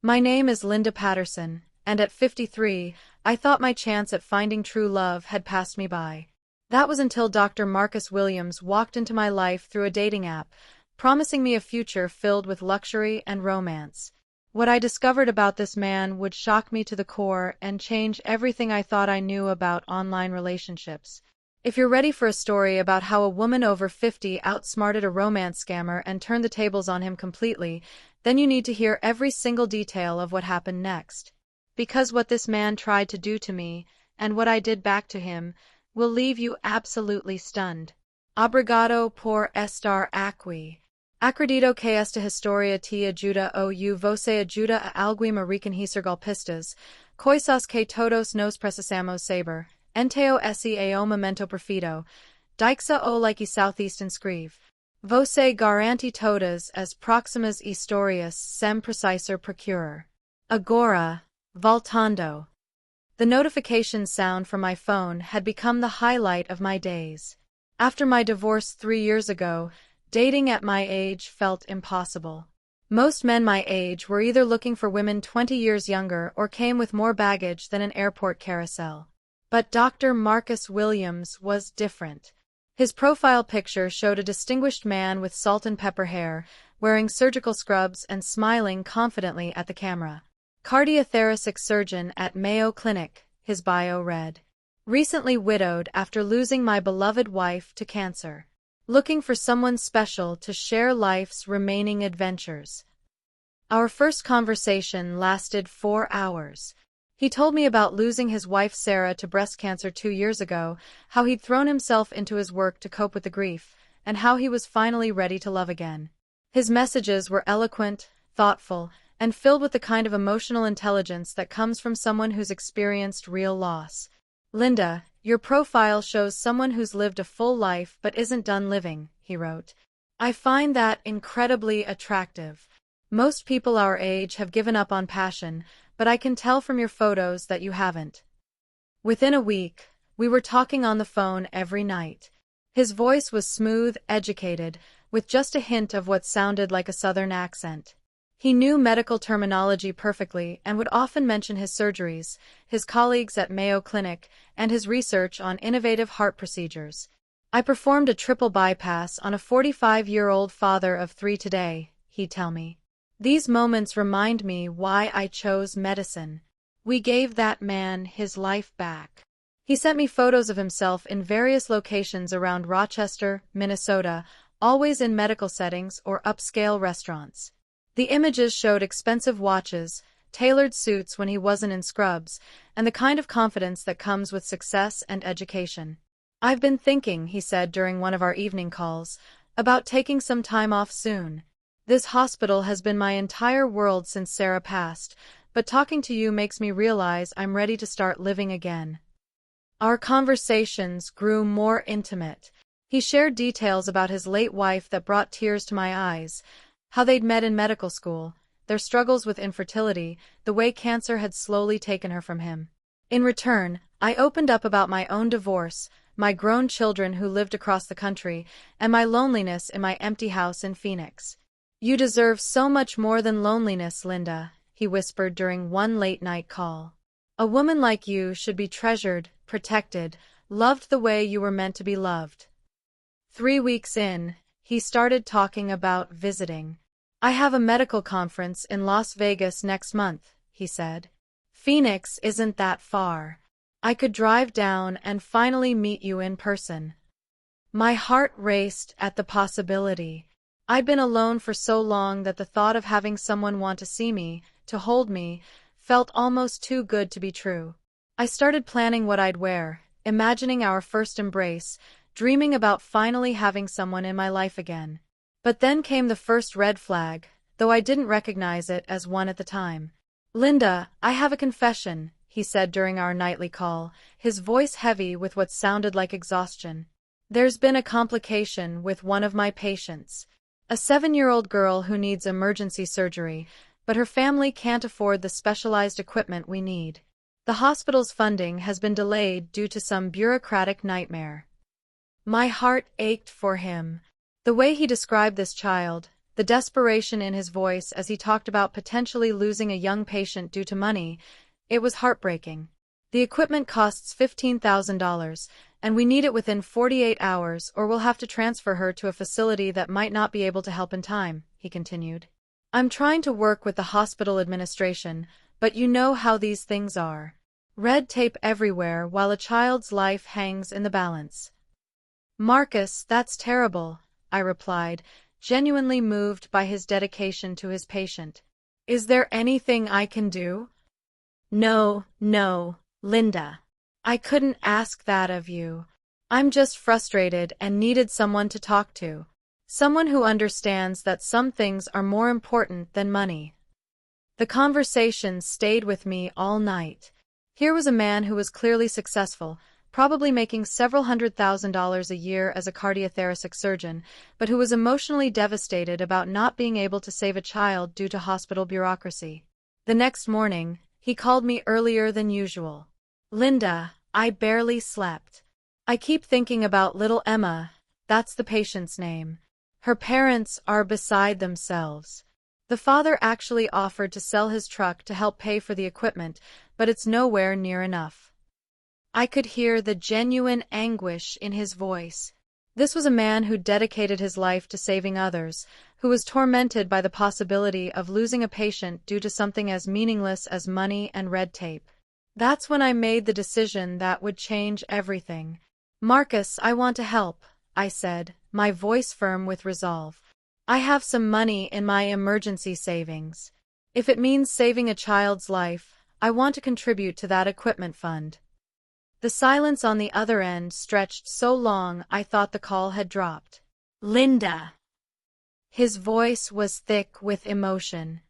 My name is Linda Patterson, and at 53, I thought my chance at finding true love had passed me by. That was until Dr. Marcus Williams walked into my life through a dating app, promising me a future filled with luxury and romance. What I discovered about this man would shock me to the core and change everything I thought I knew about online relationships. If you're ready for a story about how a woman over 50 outsmarted a romance scammer and turned the tables on him completely, then you need to hear every single detail of what happened next. Because what this man tried to do to me, and what I did back to him, will leave you absolutely stunned. Obrigado por estar aqui. Acredito que esta história te ajuda ou você ajuda a alguém a reconhecer golpistas, coisas que todos nós precisamos saber. Enteo esse é o momento perfeito. Dixa o like Southeast Inscreva. Você garante todas as próximas histórias sem precisar procurar. Agora, voltando. The notification sound from my phone had become the highlight of my days. After my divorce 3 years ago, dating at my age felt impossible. Most men my age were either looking for women 20 years younger or came with more baggage than an airport carousel. But Dr. Marcus Williams was different. His profile picture showed a distinguished man with salt and pepper hair, wearing surgical scrubs and smiling confidently at the camera. Cardiothoracic surgeon at Mayo Clinic, his bio read. Recently widowed after losing my beloved wife to cancer. Looking for someone special to share life's remaining adventures. Our first conversation lasted 4 hours. He told me about losing his wife Sarah to breast cancer 2 years ago, how he'd thrown himself into his work to cope with the grief, and how he was finally ready to love again. His messages were eloquent, thoughtful, and filled with the kind of emotional intelligence that comes from someone who's experienced real loss. Linda, your profile shows someone who's lived a full life but isn't done living, he wrote. I find that incredibly attractive. Most people our age have given up on passion, but I can tell from your photos that you haven't. Within a week, we were talking on the phone every night. His voice was smooth, educated, with just a hint of what sounded like a southern accent. He knew medical terminology perfectly and would often mention his surgeries, his colleagues at Mayo Clinic, and his research on innovative heart procedures. I performed a triple bypass on a 45-year-old father of 3 today, he'd tell me. These moments remind me why I chose medicine. We gave that man his life back. He sent me photos of himself in various locations around Rochester, Minnesota, always in medical settings or upscale restaurants. The images showed expensive watches, tailored suits when he wasn't in scrubs, and the kind of confidence that comes with success and education. I've been thinking, he said during one of our evening calls, about taking some time off soon. This hospital has been my entire world since Sarah passed, but talking to you makes me realize I'm ready to start living again. Our conversations grew more intimate. He shared details about his late wife that brought tears to my eyes, how they'd met in medical school, their struggles with infertility, the way cancer had slowly taken her from him. In return, I opened up about my own divorce, my grown children who lived across the country, and my loneliness in my empty house in Phoenix. You deserve so much more than loneliness, Linda, he whispered during one late-night call. A woman like you should be treasured, protected, loved the way you were meant to be loved. 3 weeks in, he started talking about visiting. I have a medical conference in Las Vegas next month, he said. Phoenix isn't that far. I could drive down and finally meet you in person. My heart raced at the possibility. I'd been alone for so long that the thought of having someone want to see me, to hold me, felt almost too good to be true. I started planning what I'd wear, imagining our first embrace, dreaming about finally having someone in my life again. But then came the first red flag, though I didn't recognize it as one at the time. Linda, I have a confession, he said during our nightly call, his voice heavy with what sounded like exhaustion. There's been a complication with one of my patients. A 7-year-old girl who needs emergency surgery, but her family can't afford the specialized equipment we need. The hospital's funding has been delayed due to some bureaucratic nightmare. My heart ached for him. The way he described this child, the desperation in his voice as he talked about potentially losing a young patient due to money. It was heartbreaking. The equipment costs $15,000, and we need it within 48 hours or we'll have to transfer her to a facility that might not be able to help in time, he continued. I'm trying to work with the hospital administration, but you know how these things are. Red tape everywhere while a child's life hangs in the balance. Marcus, that's terrible, I replied, genuinely moved by his dedication to his patient. Is there anything I can do? No, Linda. I couldn't ask that of you. I'm just frustrated and needed someone to talk to. Someone who understands that some things are more important than money. The conversation stayed with me all night. Here was a man who was clearly successful, probably making several $100,000 a year as a cardiothoracic surgeon, but who was emotionally devastated about not being able to save a child due to hospital bureaucracy. The next morning, he called me earlier than usual. Linda, I barely slept. I keep thinking about little Emma, that's the patient's name. Her parents are beside themselves. The father actually offered to sell his truck to help pay for the equipment, but it's nowhere near enough. I could hear the genuine anguish in his voice. This was a man who dedicated his life to saving others, who was tormented by the possibility of losing a patient due to something as meaningless as money and red tape. That's when I made the decision that would change everything. Marcus, I want to help, I said, my voice firm with resolve. I have some money in my emergency savings. If it means saving a child's life, I want to contribute to that equipment fund. The silence on the other end stretched so long I thought the call had dropped. Linda. His voice was thick with emotion.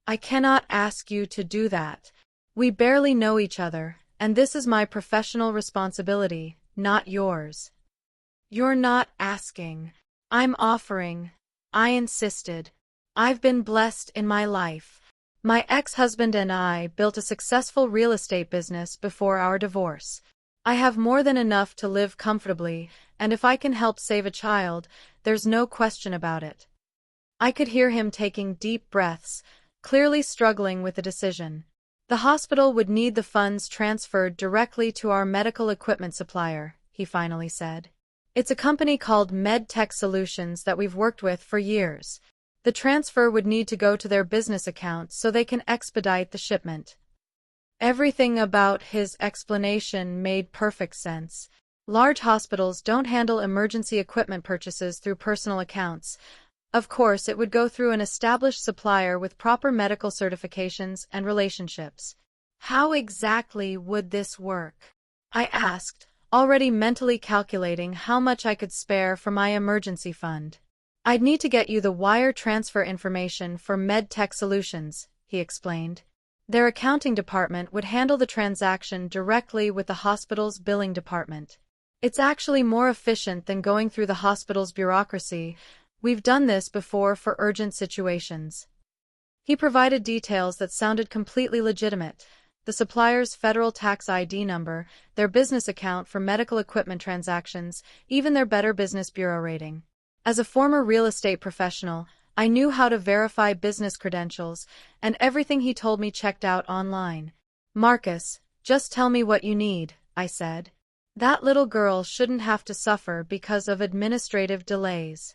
I cannot ask you to do that. We barely know each other, and this is my professional responsibility, not yours. You're not asking. I'm offering. I insisted. I've been blessed in my life. My ex-husband and I built a successful real estate business before our divorce. I have more than enough to live comfortably, and if I can help save a child, there's no question about it. I could hear him taking deep breaths, clearly struggling with the decision. The hospital would need the funds transferred directly to our medical equipment supplier, he finally said. It's a company called MedTech Solutions that we've worked with for years. The transfer would need to go to their business account so they can expedite the shipment. Everything about his explanation made perfect sense. Large hospitals don't handle emergency equipment purchases through personal accounts. Of course, it would go through an established supplier with proper medical certifications and relationships. How exactly would this work? I asked, already mentally calculating how much I could spare for my emergency fund. I'd need to get you the wire transfer information for MedTech Solutions, he explained. Their accounting department would handle the transaction directly with the hospital's billing department. It's actually more efficient than going through the hospital's bureaucracy. We've done this before for urgent situations. He provided details that sounded completely legitimate. The supplier's federal tax ID number, their business account for medical equipment transactions, even their Better Business Bureau rating. As a former real estate professional, I knew how to verify business credentials, and everything he told me checked out online. Marcus, just tell me what you need, I said. That little girl shouldn't have to suffer because of administrative delays.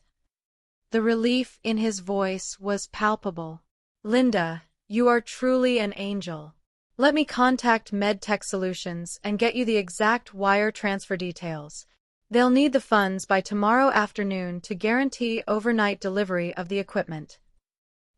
The relief in his voice was palpable. Linda, you are truly an angel. Let me contact MedTech Solutions and get you the exact wire transfer details. They'll need the funds by tomorrow afternoon to guarantee overnight delivery of the equipment.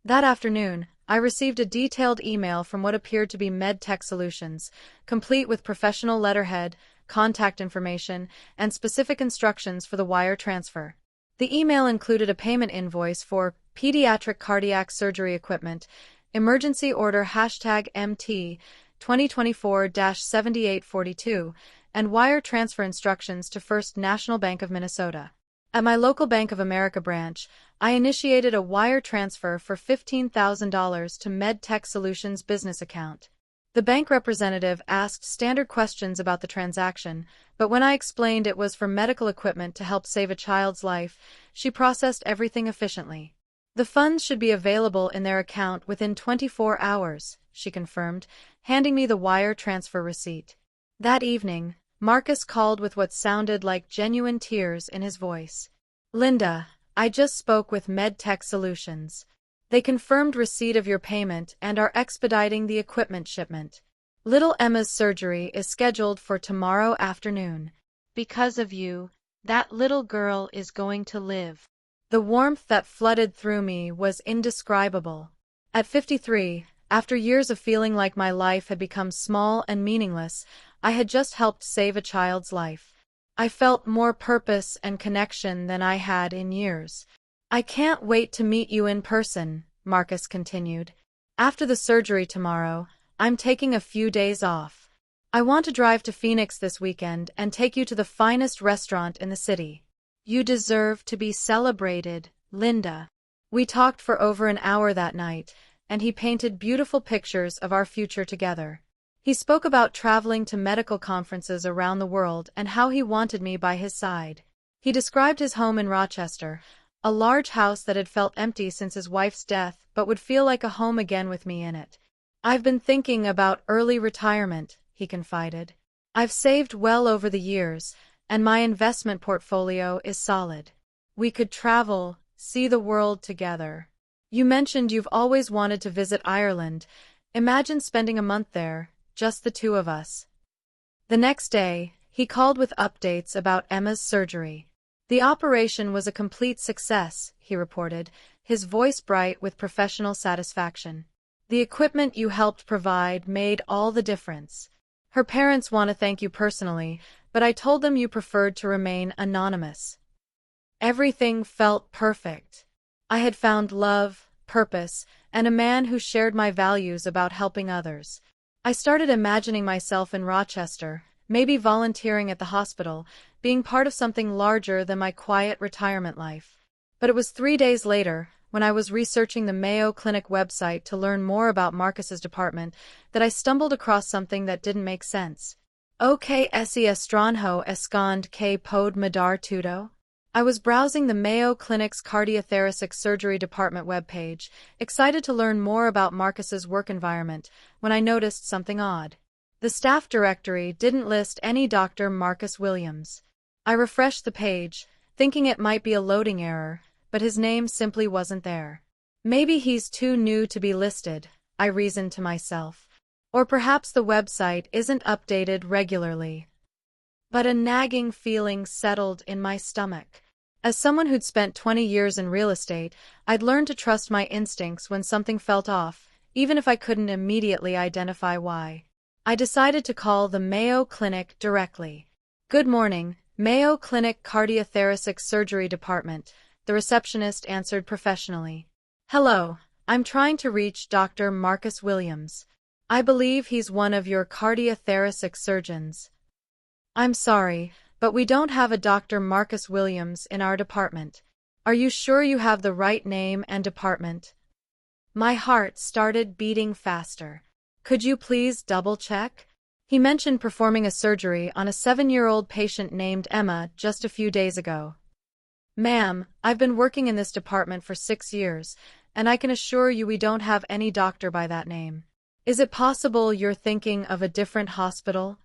That afternoon, I received a detailed email from what appeared to be MedTech Solutions, complete with professional letterhead, contact information, and specific instructions for the wire transfer. The email included a payment invoice for pediatric cardiac surgery equipment, emergency order #MT 2024-7842, and wire transfer instructions to First National Bank of Minnesota. At my local Bank of America branch, I initiated a wire transfer for $15,000 to MedTech Solutions business account. The bank representative asked standard questions about the transaction, but when I explained it was for medical equipment to help save a child's life, she processed everything efficiently. The funds should be available in their account within 24 hours, she confirmed, handing me the wire transfer receipt. That evening, Marcus called with what sounded like genuine tears in his voice. Linda, I just spoke with MedTech Solutions. They confirmed receipt of your payment and are expediting the equipment shipment. Little Emma's surgery is scheduled for tomorrow afternoon. Because of you, that little girl is going to live. The warmth that flooded through me was indescribable. At 53, after years of feeling like my life had become small and meaningless, I had just helped save a child's life. I felt more purpose and connection than I had in years. I can't wait to meet you in person, Marcus continued. After the surgery tomorrow, I'm taking a few days off. I want to drive to Phoenix this weekend and take you to the finest restaurant in the city. You deserve to be celebrated, Linda. We talked for over an hour that night, and he painted beautiful pictures of our future together. He spoke about traveling to medical conferences around the world and how he wanted me by his side. He described his home in Rochester, a large house that had felt empty since his wife's death but would feel like a home again with me in it. I've been thinking about early retirement, he confided. I've saved well over the years, and my investment portfolio is solid. We could travel, see the world together. You mentioned you've always wanted to visit Ireland. Imagine spending a month there, just the two of us. The next day, he called with updates about Emma's surgery. The operation was a complete success, he reported, his voice bright with professional satisfaction. The equipment you helped provide made all the difference. Her parents want to thank you personally, but I told them you preferred to remain anonymous. Everything felt perfect. I had found love, purpose, and a man who shared my values about helping others. I started imagining myself in Rochester, maybe volunteering at the hospital, being part of something larger than my quiet retirement life. But it was 3 days later, when I was researching the Mayo Clinic website to learn more about Marcus's department, that I stumbled across something that didn't make sense. O que esse estranho esconde que pode mudar tudo? I was browsing the Mayo Clinic's cardiothoracic surgery department webpage, excited to learn more about Marcus's work environment, when I noticed something odd. The staff directory didn't list any Dr. Marcus Williams. I refreshed the page, thinking it might be a loading error, but his name simply wasn't there. Maybe he's too new to be listed, I reasoned to myself. Or perhaps the website isn't updated regularly. But a nagging feeling settled in my stomach. As someone who'd spent 20 years in real estate, I'd learned to trust my instincts when something felt off, even if I couldn't immediately identify why. I decided to call the Mayo Clinic directly. Good morning, Mayo Clinic Cardiothoracic Surgery Department, the receptionist answered professionally. Hello, I'm trying to reach Dr. Marcus Williams. I believe he's one of your cardiothoracic surgeons. I'm sorry, but we don't have a Dr. Marcus Williams in our department. Are you sure you have the right name and department? My heart started beating faster. Could you please double-check? He mentioned performing a surgery on a 7-year-old patient named Emma just a few days ago. Ma'am, I've been working in this department for 6 years, and I can assure you we don't have any doctor by that name. Is it possible you're thinking of a different hospital?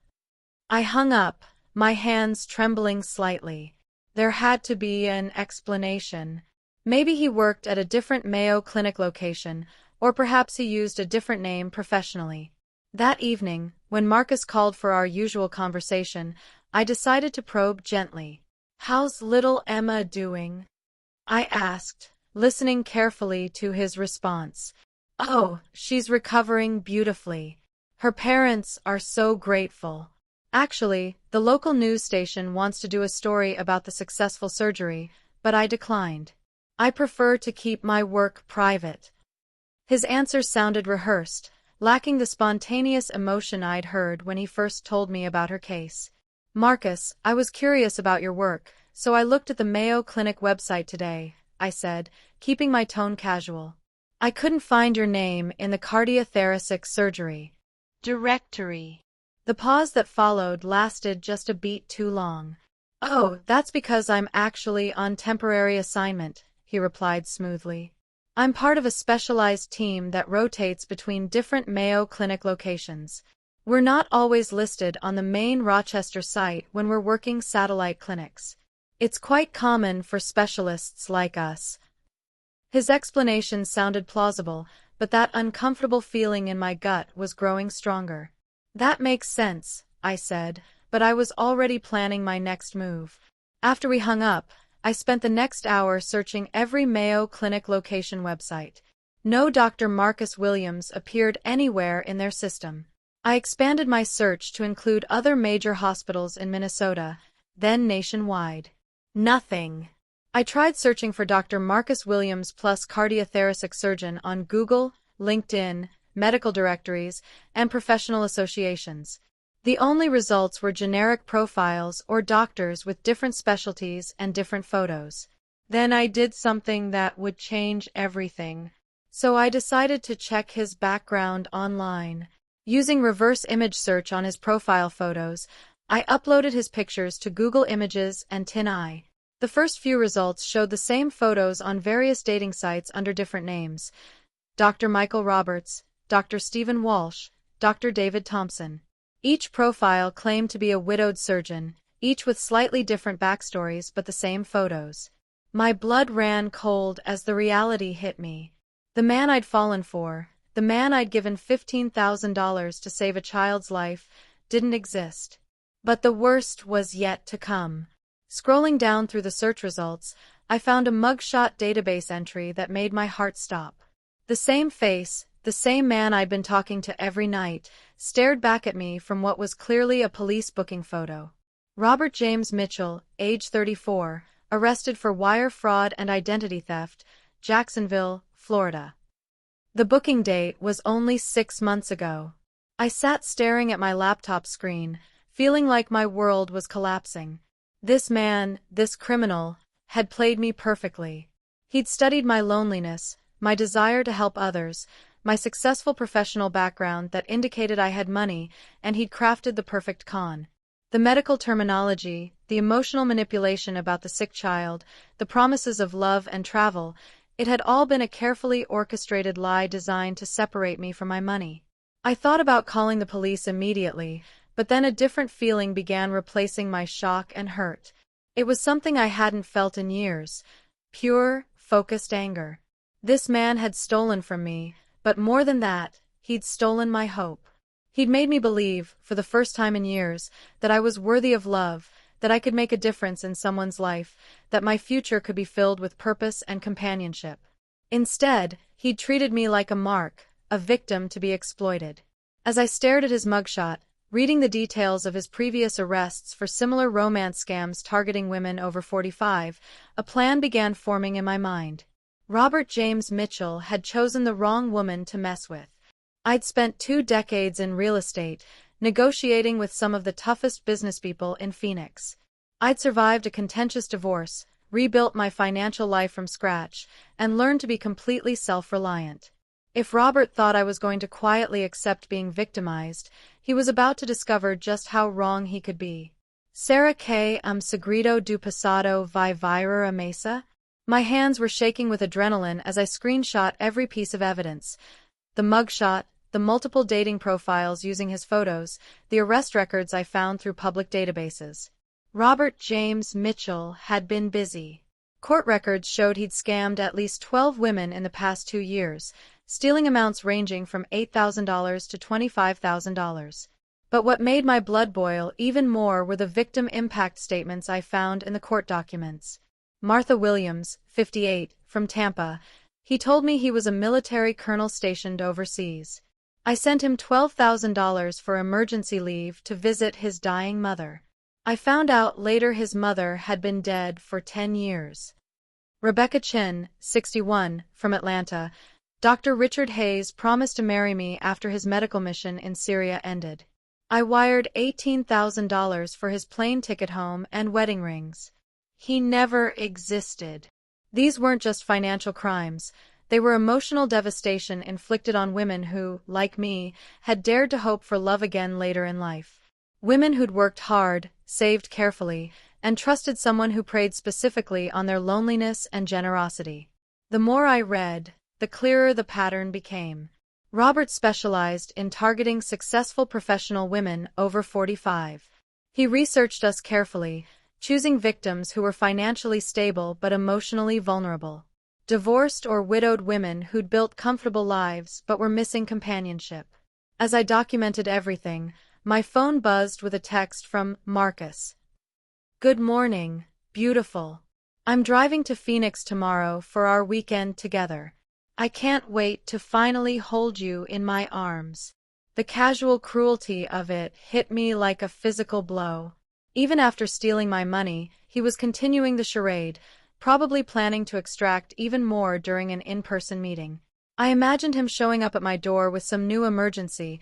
I hung up, my hands trembling slightly. There had to be an explanation. Maybe he worked at a different Mayo Clinic location, or perhaps he used a different name professionally. That evening, when Marcus called for our usual conversation, I decided to probe gently. How's little Emma doing? I asked, listening carefully to his response. Oh, she's recovering beautifully. Her parents are so grateful. Actually, the local news station wants to do a story about the successful surgery, but I declined. I prefer to keep my work private. His answer sounded rehearsed, lacking the spontaneous emotion I'd heard when he first told me about her case. Marcus, I was curious about your work, so I looked at the Mayo Clinic website today, I said, keeping my tone casual. I couldn't find your name in the cardiothoracic surgery directory. The pause that followed lasted just a beat too long. Oh, that's because I'm actually on temporary assignment, he replied smoothly. I'm part of a specialized team that rotates between different Mayo Clinic locations. We're not always listed on the main Rochester site when we're working satellite clinics. It's quite common for specialists like us. His explanation sounded plausible, but that uncomfortable feeling in my gut was growing stronger. That makes sense, I said, but I was already planning my next move. After we hung up, I spent the next hour searching every Mayo Clinic location website. No Dr. Marcus Williams appeared anywhere in their system. I expanded my search to include other major hospitals in Minnesota, then nationwide. Nothing. I tried searching for Dr. Marcus Williams plus cardiothoracic surgeon on Google, LinkedIn, medical directories, and professional associations. The only results were generic profiles or doctors with different specialties and different photos. Then I did something that would change everything. So I decided to check his background online. Using reverse image search on his profile photos, I uploaded his pictures to Google Images and TinEye. The first few results showed the same photos on various dating sites under different names. Dr. Michael Roberts, Dr. Stephen Walsh, Dr. David Thompson. Each profile claimed to be a widowed surgeon, each with slightly different backstories but the same photos. My blood ran cold as the reality hit me. The man I'd fallen for, the man I'd given $15,000 to save a child's life, didn't exist. But the worst was yet to come. Scrolling down through the search results, I found a mugshot database entry that made my heart stop. The same face, the same man I'd been talking to every night, stared back at me from what was clearly a police booking photo. Robert James Mitchell, age 34, arrested for wire fraud and identity theft, Jacksonville, Florida. The booking date was only 6 months ago. I sat staring at my laptop screen, feeling like my world was collapsing. This man, this criminal, had played me perfectly. He'd studied my loneliness, my desire to help others, my successful professional background that indicated I had money, and he'd crafted the perfect con. The medical terminology, the emotional manipulation about the sick child, the promises of love and travel, it had all been a carefully orchestrated lie designed to separate me from my money. I thought about calling the police immediately, but then a different feeling began replacing my shock and hurt. It was something I hadn't felt in years. Pure, focused anger. This man had stolen from me, but more than that, he'd stolen my hope. He'd made me believe, for the first time in years, that I was worthy of love, that I could make a difference in someone's life, that my future could be filled with purpose and companionship. Instead, he'd treated me like a mark, a victim to be exploited. As I stared at his mugshot, reading the details of his previous arrests for similar romance scams targeting women over 45, a plan began forming in my mind. Robert James Mitchell had chosen the wrong woman to mess with. I'd spent 2 decades in real estate, negotiating with some of the toughest businesspeople in Phoenix. I'd survived a contentious divorce, rebuilt my financial life from scratch, and learned to be completely self-reliant. If Robert thought I was going to quietly accept being victimized, he was about to discover just how wrong he could be. Será que segredo do passado vai virar a mesa? My hands were shaking with adrenaline as I screenshot every piece of evidence. The mugshot, the multiple dating profiles using his photos, the arrest records I found through public databases. Robert James Mitchell had been busy. Court records showed he'd scammed at least 12 women in the past 2 years, stealing amounts ranging from $8,000 to $25,000. But what made my blood boil even more were the victim impact statements I found in the court documents. Martha Williams, 58, from Tampa. He told me he was a military colonel stationed overseas. I sent him $12,000 for emergency leave to visit his dying mother. I found out later his mother had been dead for 10 years. Rebecca Chin, 61, from Atlanta. Dr. Richard Hayes promised to marry me after his medical mission in Syria ended. I wired $18,000 for his plane ticket home and wedding rings. He never existed. These weren't just financial crimes. They were emotional devastation inflicted on women who, like me, had dared to hope for love again later in life. Women who'd worked hard, saved carefully, and trusted someone who preyed specifically on their loneliness and generosity. The more I read, the clearer the pattern became. Robert specialized in targeting successful professional women over 45. He researched us carefully, choosing victims who were financially stable but emotionally vulnerable. Divorced or widowed women who'd built comfortable lives but were missing companionship. As I documented everything, my phone buzzed with a text from Marcus. "Good morning, beautiful. I'm driving to Phoenix tomorrow for our weekend together. I can't wait to finally hold you in my arms." The casual cruelty of it hit me like a physical blow. Even after stealing my money, he was continuing the charade, probably planning to extract even more during an in-person meeting. I imagined him showing up at my door with some new emergency.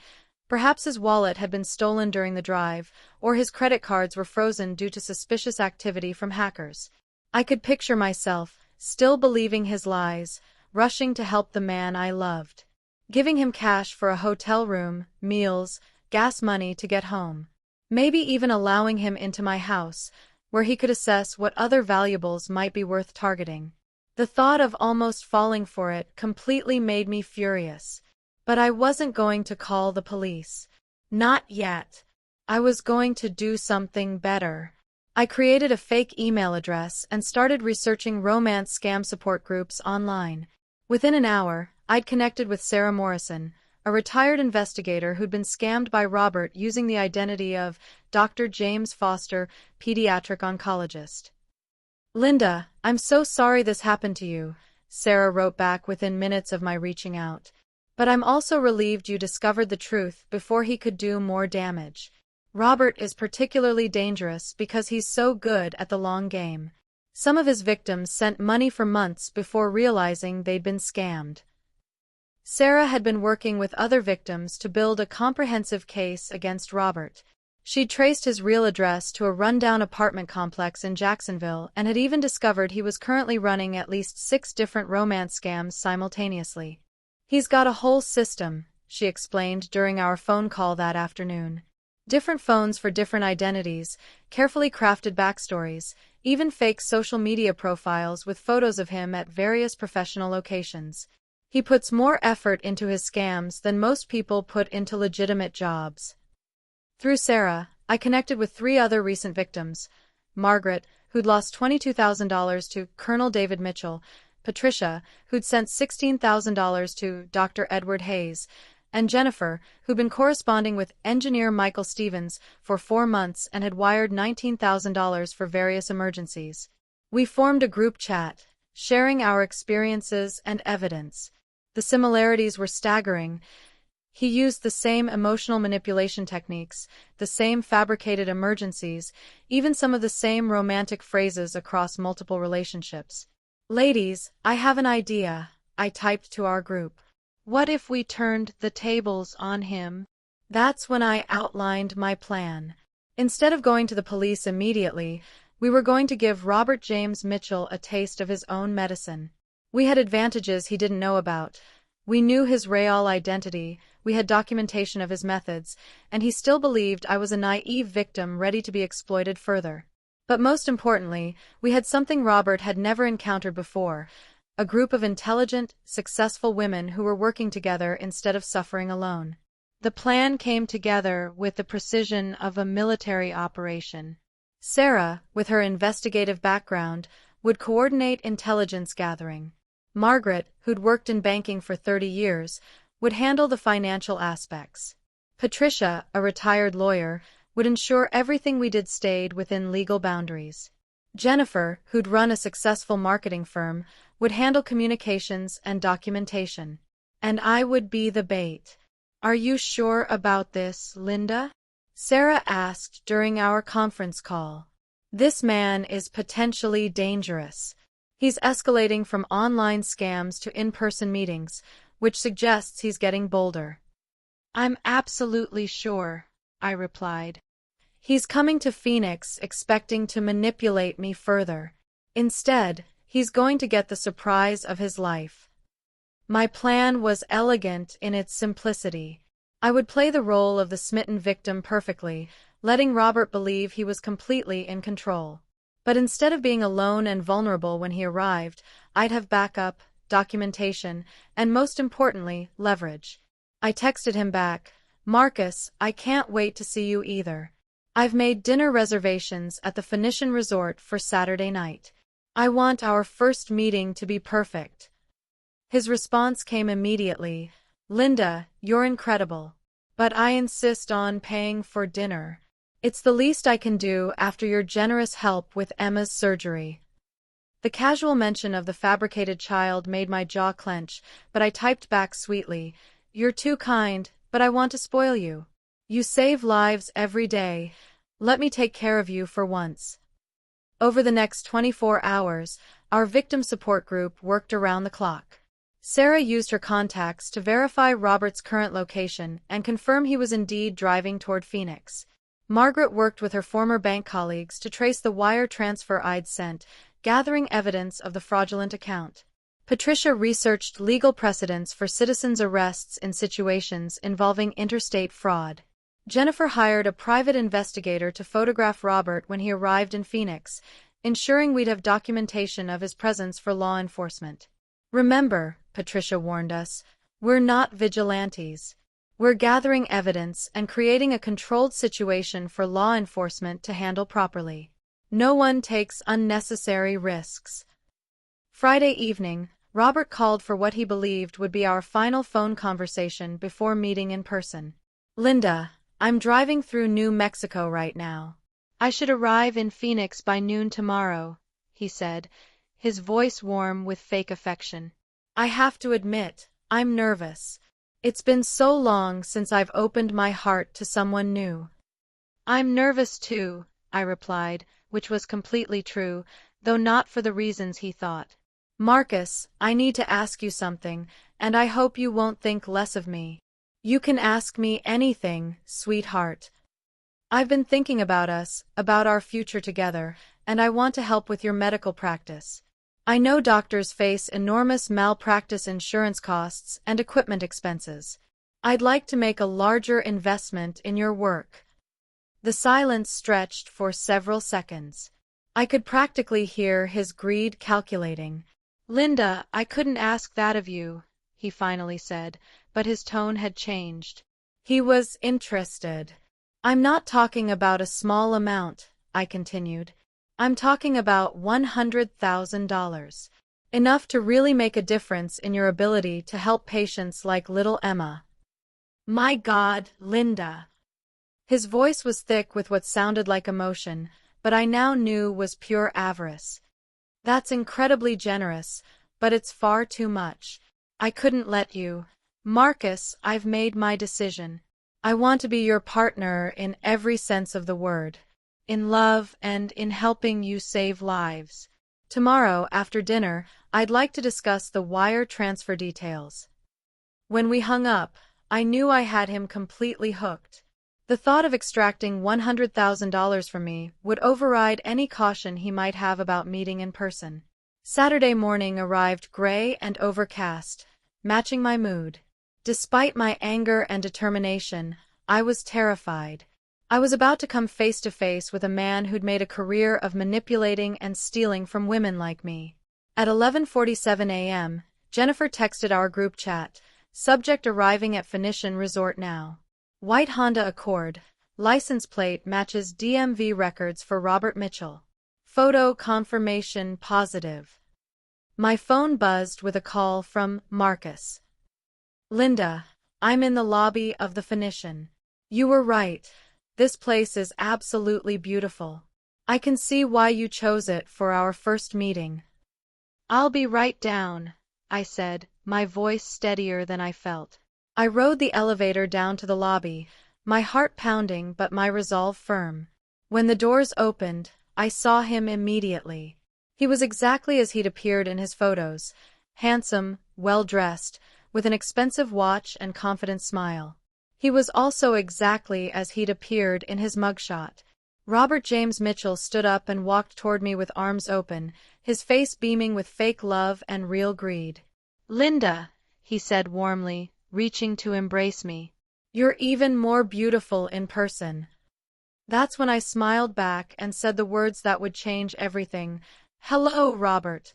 Perhaps his wallet had been stolen during the drive, or his credit cards were frozen due to suspicious activity from hackers. I could picture myself, still believing his lies, rushing to help the man I loved. Giving him cash for a hotel room, meals, gas money to get home. Maybe even allowing him into my house, where he could assess what other valuables might be worth targeting. The thought of almost falling for it completely made me furious. But I wasn't going to call the police. Not yet. I was going to do something better. I created a fake email address and started researching romance scam support groups online. Within an hour, I'd connected with Sarah Morrison, a retired investigator who'd been scammed by Robert using the identity of Dr. James Foster, pediatric oncologist. "Linda, I'm so sorry this happened to you," Sarah wrote back within minutes of my reaching out. "But I'm also relieved you discovered the truth before he could do more damage. Robert is particularly dangerous because he's so good at the long game. Some of his victims sent money for months before realizing they'd been scammed." Sarah had been working with other victims to build a comprehensive case against Robert. She'd traced his real address to a rundown apartment complex in Jacksonville and had even discovered he was currently running at least 6 different romance scams simultaneously. "He's got a whole system," she explained during our phone call that afternoon. "Different phones for different identities, carefully crafted backstories, even fake social media profiles with photos of him at various professional locations. He puts more effort into his scams than most people put into legitimate jobs." Through Sarah, I connected with 3 other recent victims: Margaret, who'd lost $22,000 to Colonel David Mitchell; Patricia, who'd sent $16,000 to Dr. Edward Hayes; and Jennifer, who'd been corresponding with engineer Michael Stevens for 4 months and had wired $19,000 for various emergencies. We formed a group chat, sharing our experiences and evidence. The similarities were staggering. He used the same emotional manipulation techniques, the same fabricated emergencies, even some of the same romantic phrases across multiple relationships. "Ladies, I have an idea," I typed to our group. "What if we turned the tables on him?" That's when I outlined my plan. Instead of going to the police immediately, we were going to give Robert James Mitchell a taste of his own medicine. We had advantages he didn't know about. We knew his real identity, we had documentation of his methods, and he still believed I was a naive victim ready to be exploited further. But most importantly, we had something Robert had never encountered before: a group of intelligent, successful women who were working together instead of suffering alone. The plan came together with the precision of a military operation. Sarah, with her investigative background, would coordinate intelligence gathering. Margaret, who'd worked in banking for 30 years, would handle the financial aspects. Patricia, a retired lawyer, would ensure everything we did stayed within legal boundaries. Jennifer, who'd run a successful marketing firm, would handle communications and documentation. And I would be the bait. "Are you sure about this, Linda?" Sarah asked during our conference call. "This man is potentially dangerous. He's escalating from online scams to in-person meetings, which suggests he's getting bolder." "I'm absolutely sure," I replied. "He's coming to Phoenix expecting to manipulate me further. Instead, he's going to get the surprise of his life." My plan was elegant in its simplicity. I would play the role of the smitten victim perfectly, letting Robert believe he was completely in control. But instead of being alone and vulnerable when he arrived, I'd have backup, documentation, and most importantly, leverage. I texted him back, "Marcus, I can't wait to see you either. I've made dinner reservations at the Phoenician Resort for Saturday night. I want our first meeting to be perfect." His response came immediately, "Linda, you're incredible. But I insist on paying for dinner. It's the least I can do after your generous help with Emma's surgery." The casual mention of the fabricated child made my jaw clench, but I typed back sweetly, "You're too kind, but I want to spoil you. You save lives every day. Let me take care of you for once." Over the next 24 hours, our victim support group worked around the clock. Sarah used her contacts to verify Robert's current location and confirm he was indeed driving toward Phoenix. Margaret worked with her former bank colleagues to trace the wire transfer I'd sent, gathering evidence of the fraudulent account. Patricia researched legal precedents for citizens' arrests in situations involving interstate fraud. Jennifer hired a private investigator to photograph Robert when he arrived in Phoenix, ensuring we'd have documentation of his presence for law enforcement. "Remember," Patricia warned us, "we're not vigilantes. We're gathering evidence and creating a controlled situation for law enforcement to handle properly. No one takes unnecessary risks." Friday evening, Robert called for what he believed would be our final phone conversation before meeting in person. "Linda, I'm driving through New Mexico right now. I should arrive in Phoenix by noon tomorrow," he said, his voice warm with fake affection. "I have to admit, I'm nervous. It's been so long since I've opened my heart to someone new." "I'm nervous too," I replied, which was completely true, though not for the reasons he thought. "Marcus, I need to ask you something, and I hope you won't think less of me." "You can ask me anything, sweetheart. I've been thinking about us, about our future together, and I want to help with your medical practice. I know doctors face enormous malpractice insurance costs and equipment expenses. I'd like to make a larger investment in your work." The silence stretched for several seconds. I could practically hear his greed calculating. "Linda, I couldn't ask that of you," he finally said, but his tone had changed. He was interested. "I'm not talking about a small amount," I continued. "I'm talking about $100,000. Enough to really make a difference in your ability to help patients like little Emma." "My God, Linda." His voice was thick with what sounded like emotion, but I now knew was pure avarice. "That's incredibly generous, but it's far too much. I couldn't let you. Marcus, I've made my decision. I want to be your partner in every sense of the word. In love and in helping you save lives. Tomorrow, after dinner, I'd like to discuss the wire transfer details." When we hung up, I knew I had him completely hooked. The thought of extracting $100,000 from me would override any caution he might have about meeting in person. Saturday morning arrived gray and overcast, matching my mood. Despite my anger and determination, I was terrified. I was about to come face to face with a man who'd made a career of manipulating and stealing from women like me. At 11:47 a.m., Jennifer texted our group chat, subject arriving at Phoenician Resort now. White Honda Accord, license plate matches DMV records for Robert Mitchell. Photo confirmation positive. My phone buzzed with a call from Marcus. "Linda, I'm in the lobby of the Phoenician. You were right. This place is absolutely beautiful. I can see why you chose it for our first meeting." "I'll be right down," I said, my voice steadier than I felt. I rode the elevator down to the lobby, my heart pounding but my resolve firm. When the doors opened, I saw him immediately. He was exactly as he'd appeared in his photos, handsome, well-dressed, with an expensive watch and confident smile. He was also exactly as he'd appeared in his mugshot. Robert James Mitchell stood up and walked toward me with arms open, his face beaming with fake love and real greed. "Linda," he said warmly, reaching to embrace me. "You're even more beautiful in person." That's when I smiled back and said the words that would change everything. "Hello, Robert."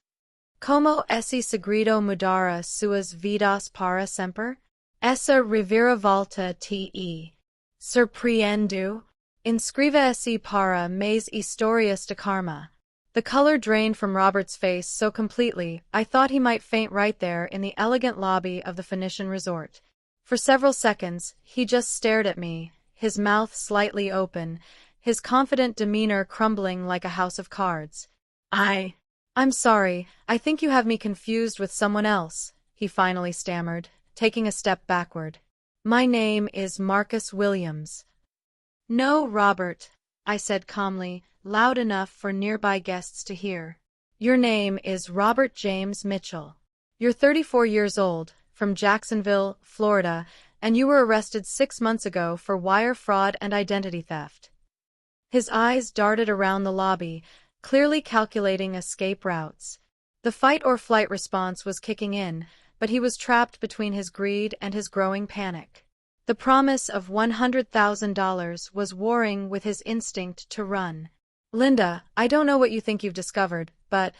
Como esse segredo mudara suas vidas para sempre? Essa reviravolta te surpreendeu? Inscreva-se para mais histórias de karma. The color drained from Robert's face so completely, I thought he might faint right there in the elegant lobby of the Phoenician resort. For several seconds, he just stared at me, his mouth slightly open, his confident demeanor crumbling like a house of cards. I'm sorry, I think you have me confused with someone else, he finally stammered, taking a step backward. My name is Marcus Williams. No, Robert, I said calmly, loud enough for nearby guests to hear. Your name is Robert James Mitchell. You're 34 years old, from Jacksonville, Florida, and you were arrested 6 months ago for wire fraud and identity theft. His eyes darted around the lobby, clearly calculating escape routes. The fight-or-flight response was kicking in, but he was trapped between his greed and his growing panic. The promise of $100,000 was warring with his instinct to run. Linda, I don't know what you think you've discovered, but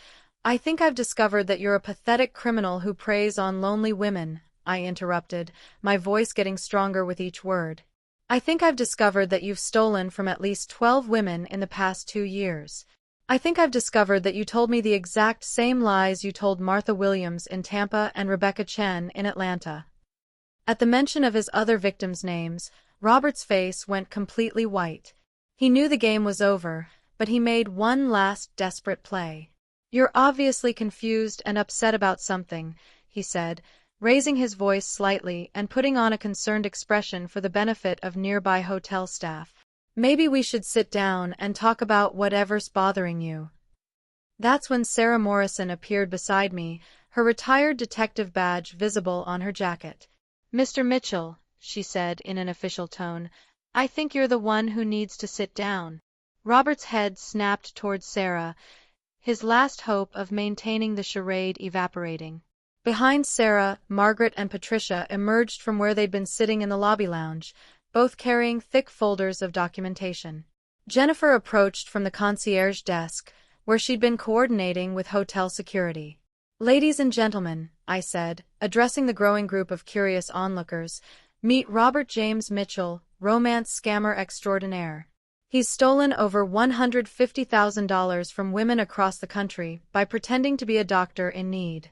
I think I've discovered that you're a pathetic criminal who preys on lonely women, I interrupted, my voice getting stronger with each word. I think I've discovered that you've stolen from at least 12 women in the past 2 years. I think I've discovered that you told me the exact same lies you told Martha Williams in Tampa and Rebecca Chen in Atlanta. At the mention of his other victims' names, Robert's face went completely white. He knew the game was over, but he made one last desperate play. You're obviously confused and upset about something, he said, raising his voice slightly and putting on a concerned expression for the benefit of nearby hotel staff. Maybe we should sit down and talk about whatever's bothering you. That's when Sarah Morrison appeared beside me, her retired detective badge visible on her jacket. Mr. Mitchell, she said in an official tone, I think you're the one who needs to sit down. Robert's head snapped towards Sarah, his last hope of maintaining the charade evaporating. Behind Sarah, Margaret and Patricia emerged from where they'd been sitting in the lobby lounge, both carrying thick folders of documentation. Jennifer approached from the concierge desk, where she'd been coordinating with hotel security. Ladies and gentlemen, I said, addressing the growing group of curious onlookers, meet Robert James Mitchell, romance scammer extraordinaire. He's stolen over $150,000 from women across the country by pretending to be a doctor in need.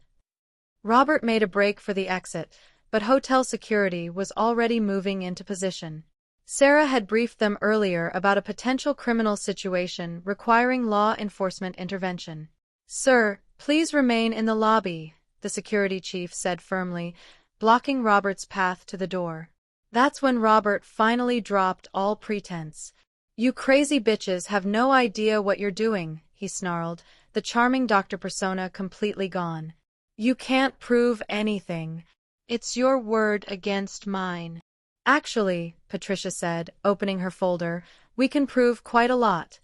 Robert made a break for the exit, but hotel security was already moving into position. Sarah had briefed them earlier about a potential criminal situation requiring law enforcement intervention. Sir, please remain in the lobby, the security chief said firmly, blocking Robert's path to the door. That's when Robert finally dropped all pretense. You crazy bitches have no idea what you're doing, he snarled, the charming doctor persona completely gone. You can't prove anything. It's your word against mine. Actually, Patricia said, opening her folder, we can prove quite a lot.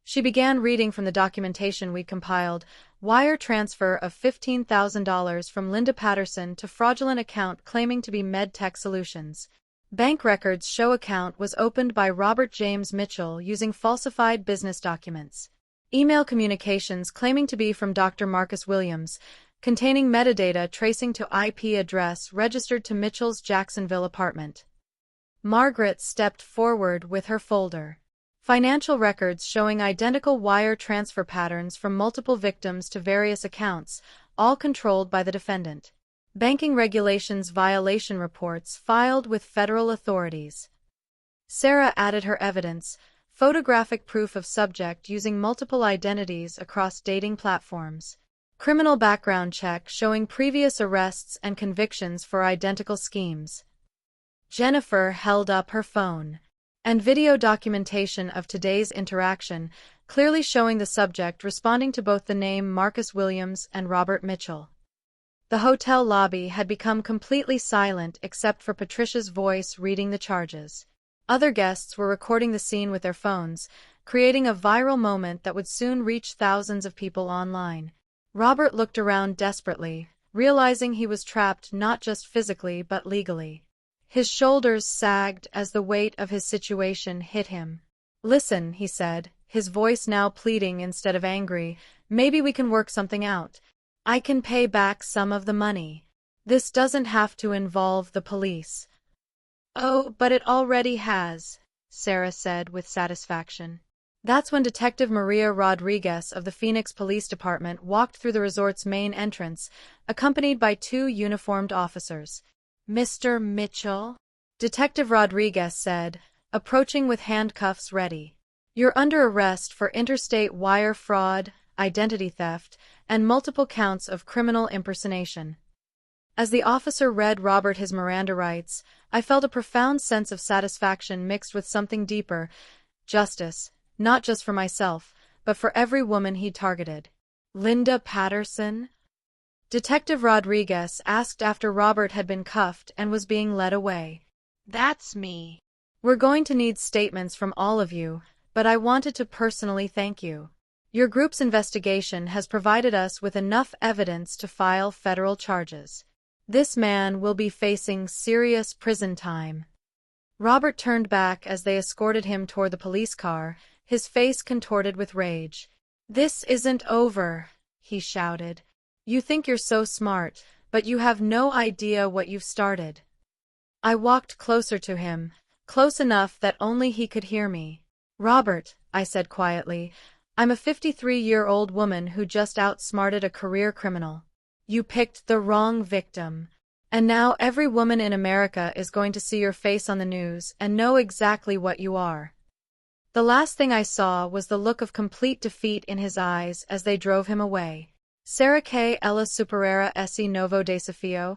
She began reading from the documentation we'd compiled, wire transfer of $15,000 from Linda Patterson to fraudulent account claiming to be MedTech Solutions. Bank records show account was opened by Robert James Mitchell using falsified business documents. Email communications claiming to be from Dr. Marcus Williams, containing metadata tracing to IP address registered to Mitchell's Jacksonville apartment. Margaret stepped forward with her folder. Financial records showing identical wire transfer patterns from multiple victims to various accounts, all controlled by the defendant. Banking regulations violation reports filed with federal authorities. Sarah added her evidence, photographic proof of subject using multiple identities across dating platforms. Criminal background check showing previous arrests and convictions for identical schemes. Jennifer held up her phone. And video documentation of today's interaction, clearly showing the subject responding to both the name Marcus Williams and Robert Mitchell. The hotel lobby had become completely silent except for Patricia's voice reading the charges. Other guests were recording the scene with their phones, creating a viral moment that would soon reach thousands of people online. Robert looked around desperately, realizing he was trapped not just physically but legally. His shoulders sagged as the weight of his situation hit him. Listen, he said, his voice now pleading instead of angry, maybe we can work something out. I can pay back some of the money. This doesn't have to involve the police. Oh, but it already has, Sarah said with satisfaction. That's when Detective Maria Rodriguez of the Phoenix Police Department walked through the resort's main entrance, accompanied by two uniformed officers. Mr. Mitchell? Detective Rodriguez said, approaching with handcuffs ready. You're under arrest for interstate wire fraud, identity theft, and multiple counts of criminal impersonation. As the officer read Robert his Miranda rights, I felt a profound sense of satisfaction mixed with something deeper, justice, not just for myself, but for every woman he'd targeted. Linda Patterson? Detective Rodriguez asked after Robert had been cuffed and was being led away. That's me. We're going to need statements from all of you, but I wanted to personally thank you. Your group's investigation has provided us with enough evidence to file federal charges. This man will be facing serious prison time. Robert turned back as they escorted him toward the police car, his face contorted with rage. This isn't over, he shouted. You think you're so smart, but you have no idea what you've started. I walked closer to him, close enough that only he could hear me. Robert, I said quietly, I'm a 53-year-old woman who just outsmarted a career criminal. You picked the wrong victim. And now every woman in America is going to see your face on the news and know exactly what you are. The last thing I saw was the look of complete defeat in his eyes as they drove him away. Sarah K. Ella Superera esse novo desafio.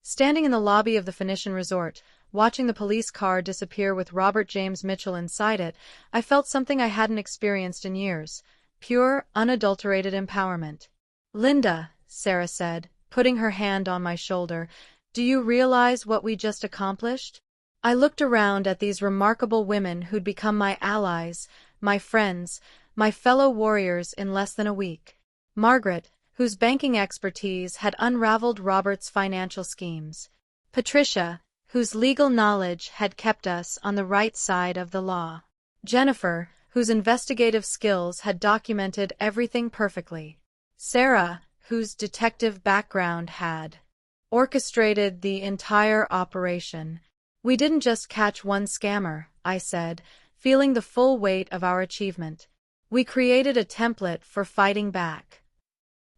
Standing in the lobby of the Phoenician resort, watching the police car disappear with Robert James Mitchell inside it, I felt something I hadn't experienced in years. Pure, unadulterated empowerment. Linda, Sarah said, putting her hand on my shoulder, do you realize what we just accomplished? I looked around at these remarkable women who'd become my allies, my friends, my fellow warriors in less than a week. Margaret, whose banking expertise had unraveled Robert's financial schemes. Patricia, whose legal knowledge had kept us on the right side of the law. Jennifer, whose investigative skills had documented everything perfectly. Sarah, whose detective background had orchestrated the entire operation. We didn't just catch one scammer, I said, feeling the full weight of our achievement. We created a template for fighting back.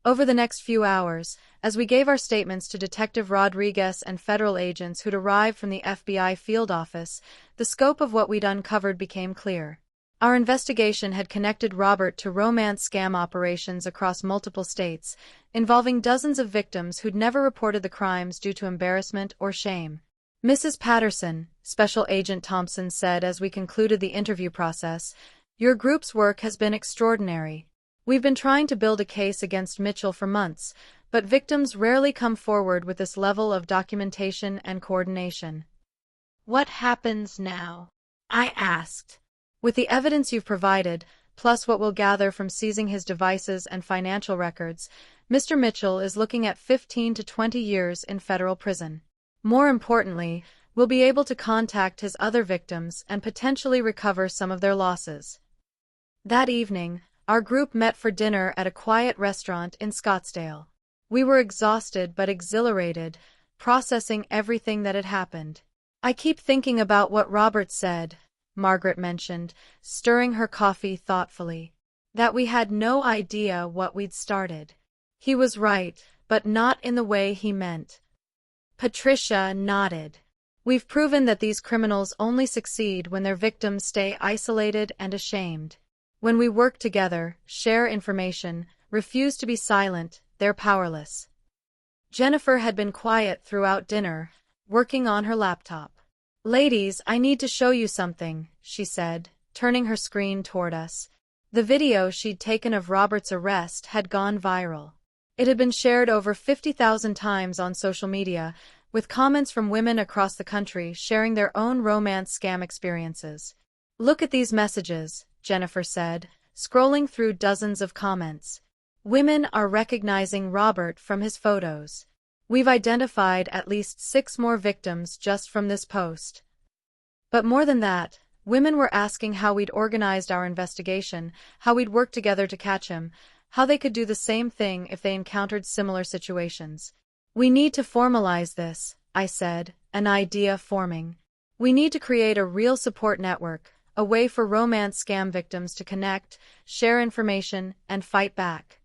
Over the next few hours, as we gave our statements to Detective Rodriguez and federal agents who'd arrived from the FBI field office, the scope of what we'd uncovered became clear. Our investigation had connected Robert to romance scam operations across multiple states, involving dozens of victims who'd never reported the crimes due to embarrassment or shame. Mrs. Patterson, Special Agent Thompson said as we concluded the interview process, your group's work has been extraordinary. We've been trying to build a case against Mitchell for months, but victims rarely come forward with this level of documentation and coordination. What happens now? I asked. With the evidence you've provided, plus what we'll gather from seizing his devices and financial records, Mr. Mitchell is looking at 15 to 20 years in federal prison. More importantly, we'll be able to contact his other victims and potentially recover some of their losses. That evening, our group met for dinner at a quiet restaurant in Scottsdale. We were exhausted but exhilarated, processing everything that had happened. I keep thinking about what Robert said, Margaret mentioned, stirring her coffee thoughtfully. That we had no idea what we'd started. He was right, but not in the way he meant. Patricia nodded. We've proven that these criminals only succeed when their victims stay isolated and ashamed. When we work together, share information, refuse to be silent, they're powerless. Jennifer had been quiet throughout dinner, working on her laptop. Ladies, I need to show you something, she said, turning her screen toward us. The video she'd taken of Robert's arrest had gone viral. It had been shared over 50,000 times on social media, with comments from women across the country sharing their own romance scam experiences. Look at these messages, Jennifer said, scrolling through dozens of comments. Women are recognizing Robert from his photos. We've identified at least 6 more victims just from this post. But more than that, women were asking how we'd organized our investigation, how we'd worked together to catch him, how they could do the same thing if they encountered similar situations. We need to formalize this, I said, an idea forming. We need to create a real support network, a way for romance scam victims to connect, share information, and fight back.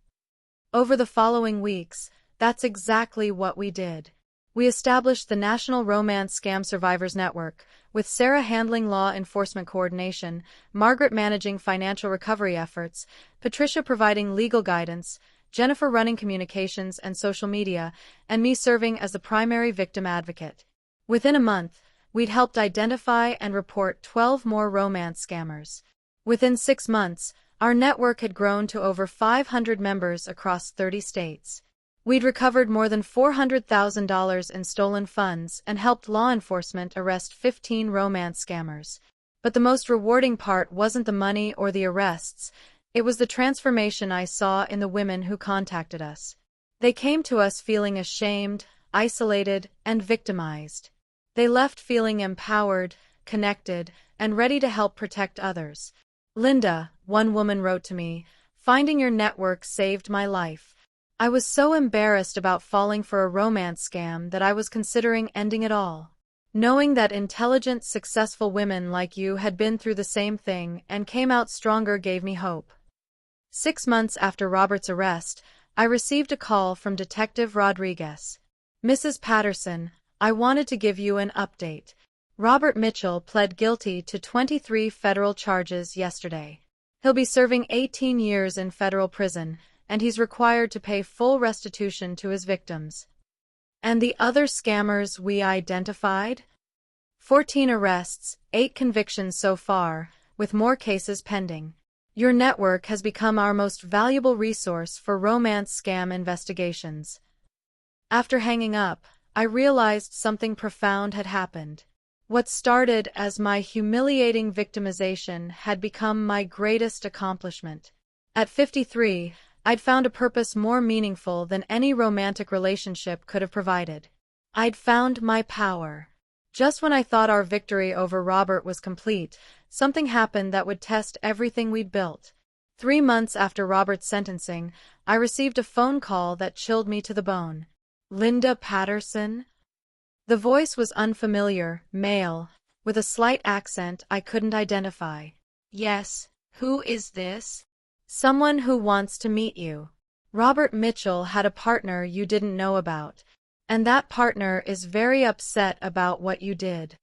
Over the following weeks, that's exactly what we did. We established the National Romance Scam Survivors Network, with Sarah handling law enforcement coordination, Margaret managing financial recovery efforts, Patricia providing legal guidance, Jennifer running communications and social media, and me serving as the primary victim advocate. Within a month, we'd helped identify and report 12 more romance scammers. Within 6 months, our network had grown to over 500 members across 30 states. We'd recovered more than $400,000 in stolen funds and helped law enforcement arrest 15 romance scammers. But the most rewarding part wasn't the money or the arrests, it was the transformation I saw in the women who contacted us. They came to us feeling ashamed, isolated, and victimized. They left feeling empowered, connected, and ready to help protect others. "Linda," one woman wrote to me, "finding your network saved my life. I was so embarrassed about falling for a romance scam that I was considering ending it all. Knowing that intelligent, successful women like you had been through the same thing and came out stronger gave me hope." 6 months after Robert's arrest, I received a call from Detective Rodriguez. "Mrs. Patterson, I wanted to give you an update. Robert Mitchell pled guilty to 23 federal charges yesterday. He'll be serving 18 years in federal prison, and he's required to pay full restitution to his victims." "And the other scammers we identified?" 14 arrests, 8 convictions so far, with more cases pending. Your network has become our most valuable resource for romance scam investigations." After hanging up, I realized something profound had happened. What started as my humiliating victimization had become my greatest accomplishment. At 53, I'd found a purpose more meaningful than any romantic relationship could have provided. I'd found my power. Just when I thought our victory over Robert was complete, something happened that would test everything we'd built. 3 months after Robert's sentencing, I received a phone call that chilled me to the bone. "Linda Patterson?" The voice was unfamiliar, male, with a slight accent I couldn't identify. "Yes, who is this?" "Someone who wants to meet you. Robert Mitchell had a partner you didn't know about, and that partner is very upset about what you did."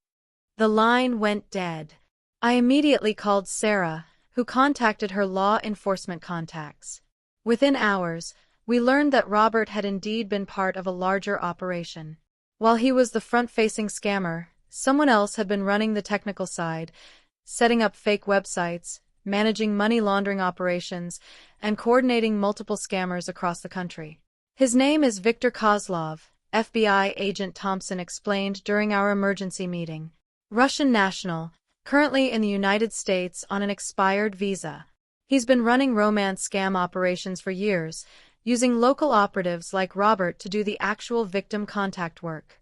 The line went dead. I immediately called Sarah, who contacted her law enforcement contacts. Within hours, we learned that Robert had indeed been part of a larger operation. While he was the front-facing scammer, someone else had been running the technical side, setting up fake websites, managing money laundering operations, and coordinating multiple scammers across the country. "His name is Viktor Kozlov," FBI agent Thompson explained during our emergency meeting. "Russian national, currently in the United States on an expired visa. He's been running romance scam operations for years, using local operatives like Robert to do the actual victim contact work."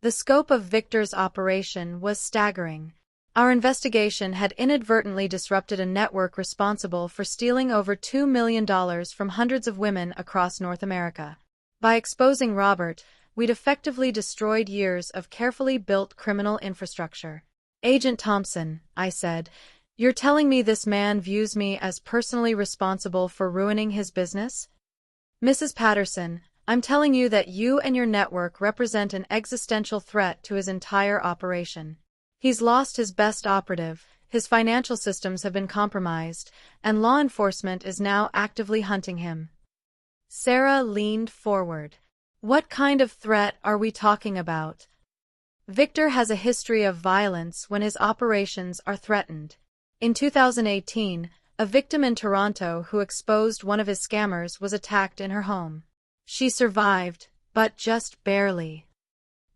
The scope of Victor's operation was staggering. Our investigation had inadvertently disrupted a network responsible for stealing over $2 million from hundreds of women across North America. By exposing Robert, we'd effectively destroyed years of carefully built criminal infrastructure. "Agent Thompson," I said, "you're telling me this man views me as personally responsible for ruining his business?" "Mrs. Patterson, I'm telling you that you and your network represent an existential threat to his entire operation. He's lost his best operative, his financial systems have been compromised, and law enforcement is now actively hunting him." Sarah leaned forward. "What kind of threat are we talking about?" "Victor has a history of violence when his operations are threatened. In 2018, a victim in Toronto who exposed one of his scammers was attacked in her home. She survived, but just barely."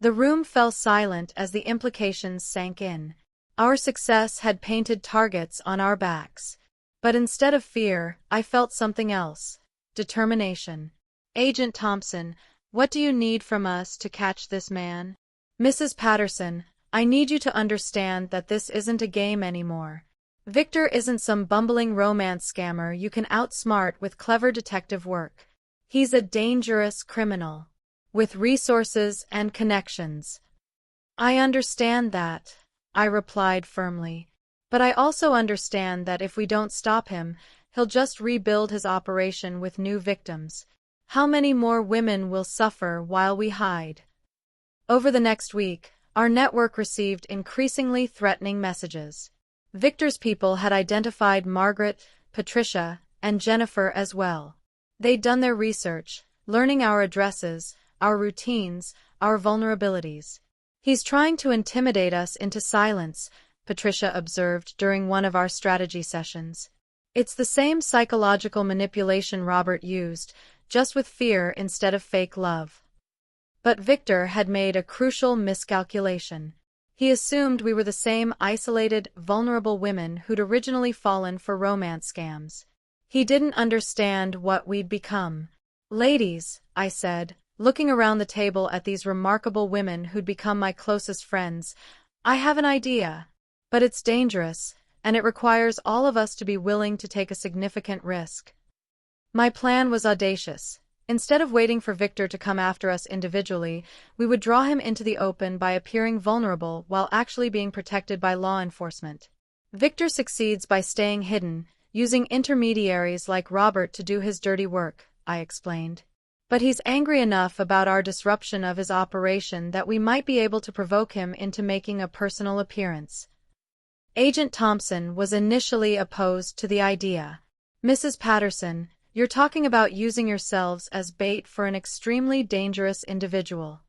The room fell silent as the implications sank in. Our success had painted targets on our backs. But instead of fear, I felt something else: determination. "Agent Thompson, what do you need from us to catch this man?" "Mrs. Patterson, I need you to understand that this isn't a game anymore. Victor isn't some bumbling romance scammer you can outsmart with clever detective work. He's a dangerous criminal, with resources and connections. I understand that, I replied firmly. But I also understand that if we don't stop him, he'll just rebuild his operation with new victims. How many more women will suffer while we hide? Over the next week, our network received increasingly threatening messages. Victor's people had identified Margaret, Patricia, and Jennifer as well. They'd done their research, learning our addresses, our routines, our vulnerabilities. He's trying to intimidate us into silence, Patricia observed during one of our strategy sessions. It's the same psychological manipulation Robert used, just with fear instead of fake love. But Victor had made a crucial miscalculation. He assumed we were the same isolated, vulnerable women who'd originally fallen for romance scams. He didn't understand what we'd become. Ladies, I said, looking around the table at these remarkable women who'd become my closest friends, I have an idea. But it's dangerous, and it requires all of us to be willing to take a significant risk. My plan was audacious. Instead of waiting for Victor to come after us individually, we would draw him into the open by appearing vulnerable while actually being protected by law enforcement. Victor succeeds by staying hidden, using intermediaries like Robert to do his dirty work, I explained. But he's angry enough about our disruption of his operation that we might be able to provoke him into making a personal appearance. Agent Thompson was initially opposed to the idea. Mrs. Patterson, you're talking about using yourselves as bait for an extremely dangerous individual.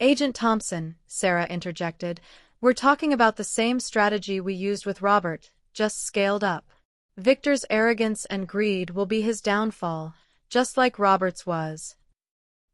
Agent Thompson, Sarah interjected, we're talking about the same strategy we used with Robert, just scaled up. Victor's arrogance and greed will be his downfall, just like Robert's was.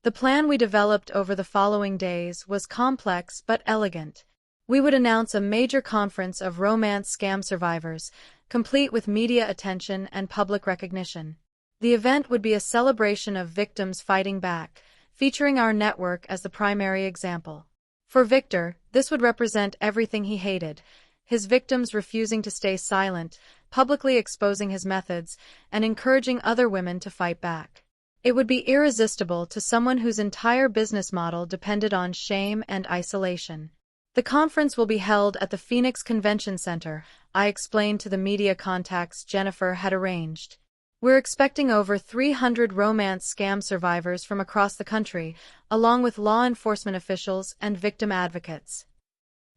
The plan we developed over the following days was complex but elegant. We would announce a major conference of romance scam survivors, complete with media attention and public recognition. The event would be a celebration of victims fighting back, featuring our network as the primary example. For Victor, this would represent everything he hated, his victims refusing to stay silent, publicly exposing his methods, and encouraging other women to fight back. It would be irresistible to someone whose entire business model depended on shame and isolation. The conference will be held at the Phoenix Convention Center, I explained to the media contacts Jennifer had arranged. We're expecting over 300 romance scam survivors from across the country, along with law enforcement officials and victim advocates.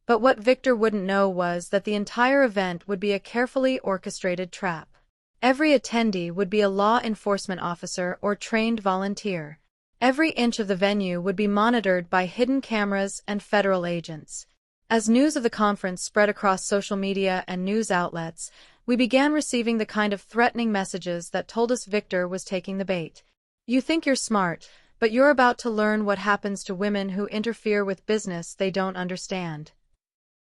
But what Victor wouldn't know was that the entire event would be a carefully orchestrated trap. Every attendee would be a law enforcement officer or trained volunteer. Every inch of the venue would be monitored by hidden cameras and federal agents. As news of the conference spread across social media and news outlets, we began receiving the kind of threatening messages that told us Victor was taking the bait. You think you're smart, but you're about to learn what happens to women who interfere with business they don't understand.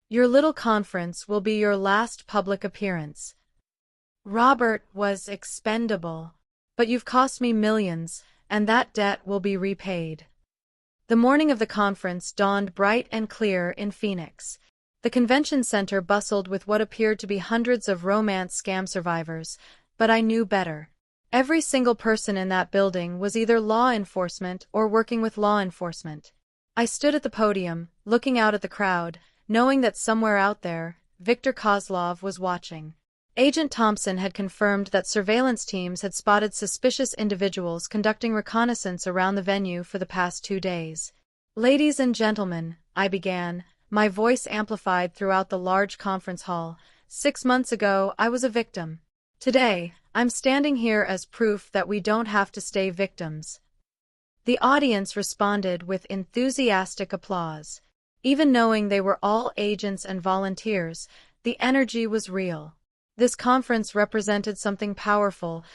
Your little conference will be your last public appearance. Robert was expendable. But you've cost me millions, and that debt will be repaid. The morning of the conference dawned bright and clear in Phoenix. The convention center bustled with what appeared to be hundreds of romance scam survivors, but I knew better. Every single person in that building was either law enforcement or working with law enforcement. I stood at the podium, looking out at the crowd, knowing that somewhere out there, Victor Kozlov was watching. Agent Thompson had confirmed that surveillance teams had spotted suspicious individuals conducting reconnaissance around the venue for the past 2 days. Ladies and gentlemen, I began, my voice amplified throughout the large conference hall. 6 months ago, I was a victim. Today, I'm standing here as proof that we don't have to stay victims. The audience responded with enthusiastic applause. Even knowing they were all agents and volunteers, the energy was real. This conference represented something powerful,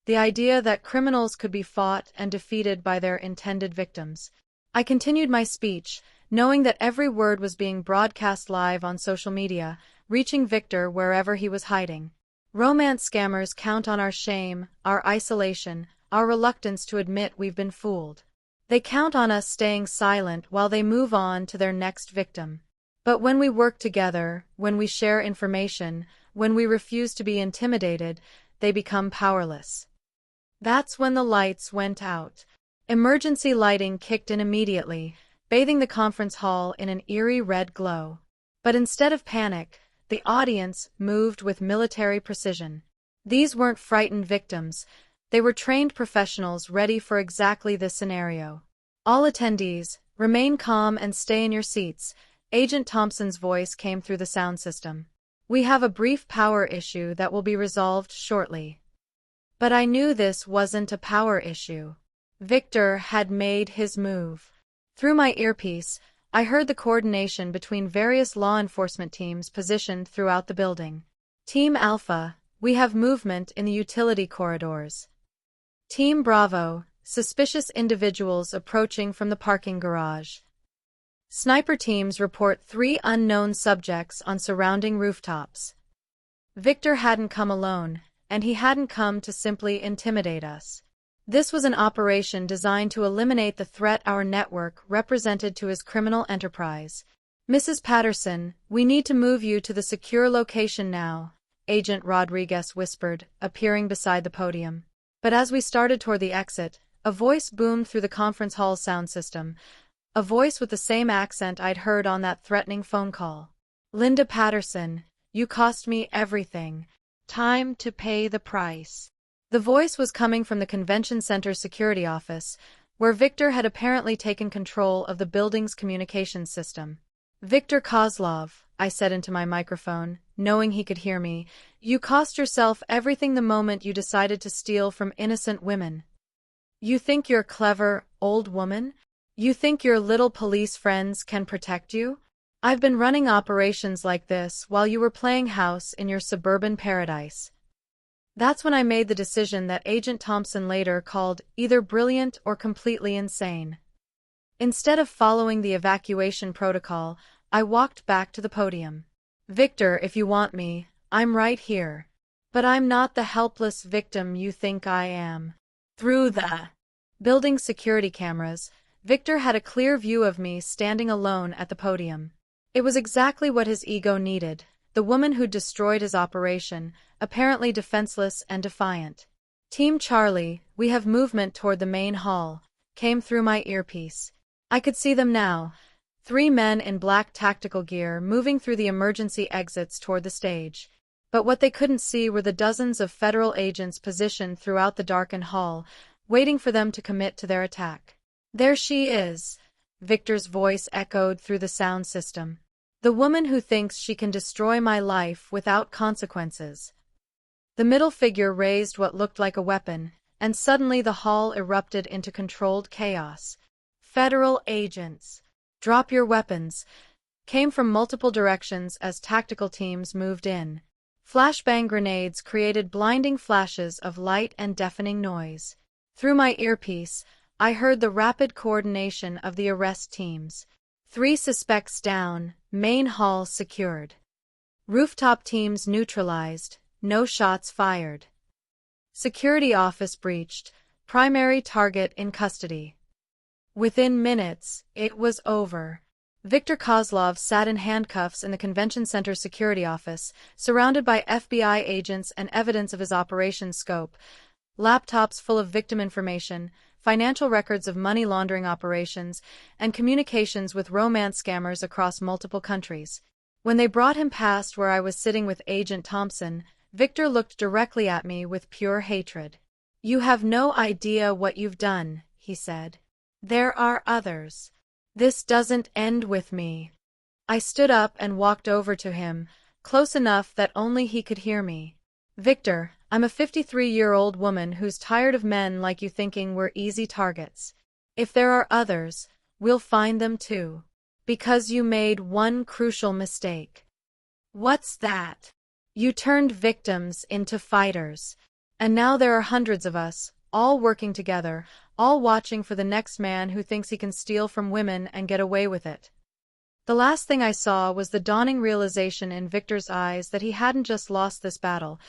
the idea that criminals could be fought and defeated by their intended victims. I continued my speech, knowing that every word was being broadcast live on social media, reaching Victor wherever he was hiding. Romance scammers count on our shame, our isolation, our reluctance to admit we've been fooled. They count on us staying silent while they move on to their next victim. But when we work together, when we share information, when we refuse to be intimidated, they become powerless. That's when the lights went out. Emergency lighting kicked in immediately, bathing the conference hall in an eerie red glow. But instead of panic, the audience moved with military precision. These weren't frightened victims. They were trained professionals ready for exactly this scenario. All attendees, remain calm and stay in your seats. Agent Thompson's voice came through the sound system. We have a brief power issue that will be resolved shortly. But I knew this wasn't a power issue. Victor had made his move. Through my earpiece, I heard the coordination between various law enforcement teams positioned throughout the building. Team Alpha, we have movement in the utility corridors. Team Bravo, suspicious individuals approaching from the parking garage. Sniper teams report 3 unknown subjects on surrounding rooftops. Victor hadn't come alone, and he hadn't come to simply intimidate us. This was an operation designed to eliminate the threat our network represented to his criminal enterprise. Mrs. Patterson, we need to move you to the secure location now, Agent Rodriguez whispered, appearing beside the podium. But as we started toward the exit, a voice boomed through the conference hall sound system, a voice with the same accent I'd heard on that threatening phone call. Linda Patterson, you cost me everything. Time to pay the price. The voice was coming from the convention center's security office, where Victor had apparently taken control of the building's communications system. Victor Kozlov, I said into my microphone, knowing he could hear me, you cost yourself everything the moment you decided to steal from innocent women. You think you're clever, old woman? You think your little police friends can protect you? I've been running operations like this while you were playing house in your suburban paradise. That's when I made the decision that Agent Thompson later called either brilliant or completely insane. Instead of following the evacuation protocol, I walked back to the podium. Victor, if you want me, I'm right here. But I'm not the helpless victim you think I am. Through the building security cameras, Victor had a clear view of me standing alone at the podium. It was exactly what his ego needed, the woman who'd destroyed his operation, apparently defenseless and defiant. Team Charlie, we have movement toward the main hall, came through my earpiece. I could see them now, 3 men in black tactical gear moving through the emergency exits toward the stage. But what they couldn't see were the dozens of federal agents positioned throughout the darkened hall, waiting for them to commit to their attack. There she is, Victor's voice echoed through the sound system. The woman who thinks she can destroy my life without consequences. The middle figure raised what looked like a weapon, and suddenly the hall erupted into controlled chaos. Federal agents, drop your weapons, came from multiple directions as tactical teams moved in. Flashbang grenades created blinding flashes of light and deafening noise. Through my earpiece, I heard the rapid coordination of the arrest teams. 3 suspects down, main hall secured. Rooftop teams neutralized, no shots fired. Security office breached, primary target in custody. Within minutes, it was over. Victor Kozlov sat in handcuffs in the convention center security office, surrounded by FBI agents and evidence of his operation's scope, laptops full of victim information, financial records of money laundering operations, and communications with romance scammers across multiple countries. When they brought him past where I was sitting with Agent Thompson, Victor looked directly at me with pure hatred. You have no idea what you've done, he said. There are others. This doesn't end with me. I stood up and walked over to him, close enough that only he could hear me. Victor, I'm a 53-year-old woman who's tired of men like you thinking we're easy targets. If there are others, we'll find them too. Because you made one crucial mistake. What's that? You turned victims into fighters. And now there are hundreds of us, all working together, all watching for the next man who thinks he can steal from women and get away with it. The last thing I saw was the dawning realization in Victor's eyes that he hadn't just lost this battle.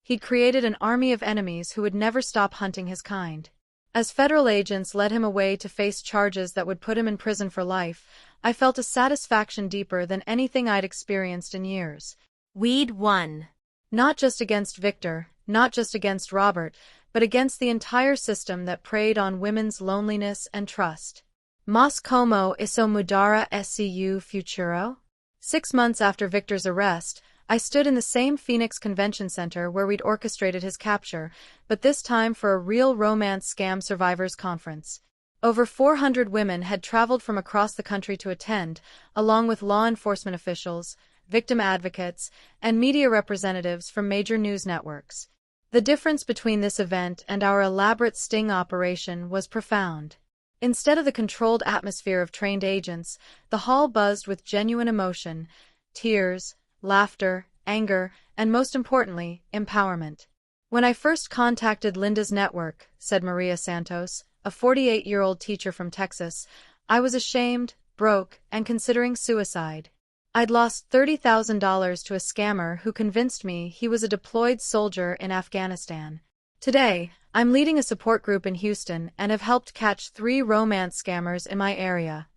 He'd created an army of enemies who would never stop hunting his kind. As federal agents led him away to face charges that would put him in prison for life, I felt a satisfaction deeper than anything I'd experienced in years. We'd won. Not just against Victor, not just against Robert, but against the entire system that preyed on women's loneliness and trust. Mas como isso mudará esse futuro? 6 months after Victor's arrest, I stood in the same Phoenix Convention Center where we'd orchestrated his capture, but this time for a real romance scam survivors conference. Over 400 women had traveled from across the country to attend, along with law enforcement officials, victim advocates, and media representatives from major news networks. The difference between this event and our elaborate sting operation was profound. Instead of the controlled atmosphere of trained agents, the hall buzzed with genuine emotion, tears, laughter, anger, and most importantly, empowerment. When I first contacted Linda's network, said Maria Santos, a 48-year-old teacher from Texas, I was ashamed, broke, and considering suicide. I'd lost $30,000 to a scammer who convinced me he was a deployed soldier in Afghanistan. Today, I'm leading a support group in Houston and have helped catch 3 romance scammers in my area.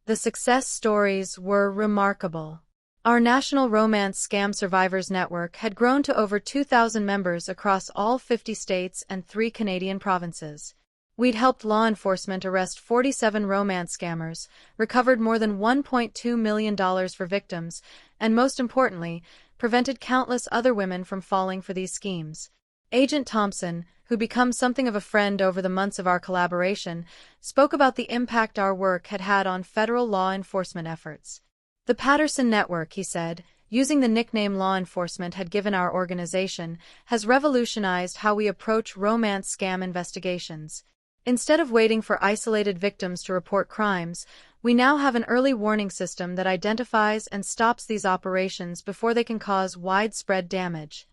The success stories were remarkable. Our National Romance Scam Survivors Network had grown to over 2,000 members across all 50 states and 3 Canadian provinces. We'd helped law enforcement arrest 47 romance scammers, recovered more than $1.2 million for victims, and most importantly, prevented countless other women from falling for these schemes. Agent Thompson, who became something of a friend over the months of our collaboration, spoke about the impact our work had had on federal law enforcement efforts. The Patterson Network, he said, using the nickname law enforcement had given our organization, has revolutionized how we approach romance scam investigations. Instead of waiting for isolated victims to report crimes, we now have an early warning system that identifies and stops these operations before they can cause widespread damage.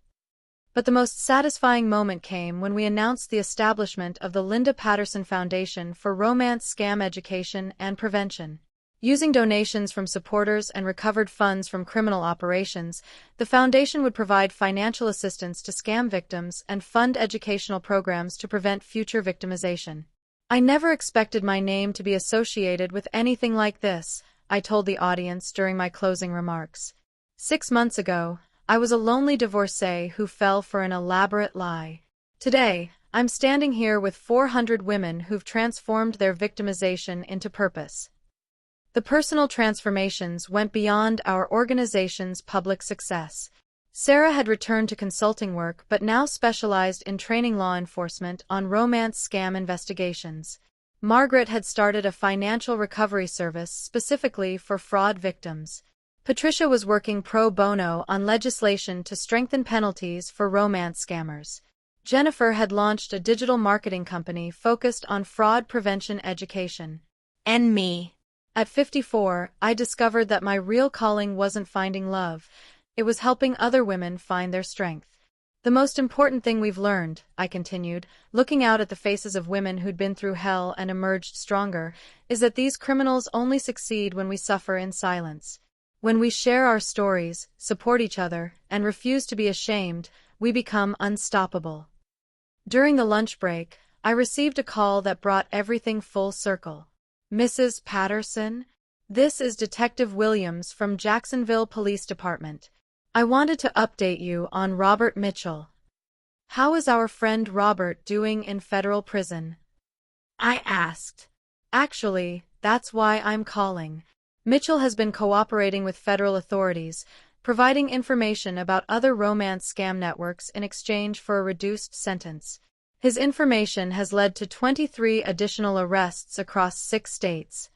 But the most satisfying moment came when we announced the establishment of the Linda Patterson Foundation for Romance Scam Education and Prevention. Using donations from supporters and recovered funds from criminal operations, the foundation would provide financial assistance to scam victims and fund educational programs to prevent future victimization. I never expected my name to be associated with anything like this, I told the audience during my closing remarks. 6 months ago, I was a lonely divorcee who fell for an elaborate lie. Today, I'm standing here with 400 women who've transformed their victimization into purpose. The personal transformations went beyond our organization's public success. Sarah had returned to consulting work but now specialized in training law enforcement on romance scam investigations. Margaret had started a financial recovery service specifically for fraud victims. Patricia was working pro bono on legislation to strengthen penalties for romance scammers. Jennifer had launched a digital marketing company focused on fraud prevention education. And me. At 54, I discovered that my real calling wasn't finding love, it was helping other women find their strength. The most important thing we've learned, I continued, looking out at the faces of women who'd been through hell and emerged stronger, is that these criminals only succeed when we suffer in silence. When we share our stories, support each other, and refuse to be ashamed, we become unstoppable. During the lunch break, I received a call that brought everything full circle. Mrs. Patterson? This is Detective Williams from Jacksonville Police Department. I wanted to update you on Robert Mitchell. How is our friend Robert doing in federal prison? I asked. Actually, that's why I'm calling. Mitchell has been cooperating with federal authorities, providing information about other romance scam networks in exchange for a reduced sentence. His information has led to 23 additional arrests across 6 states.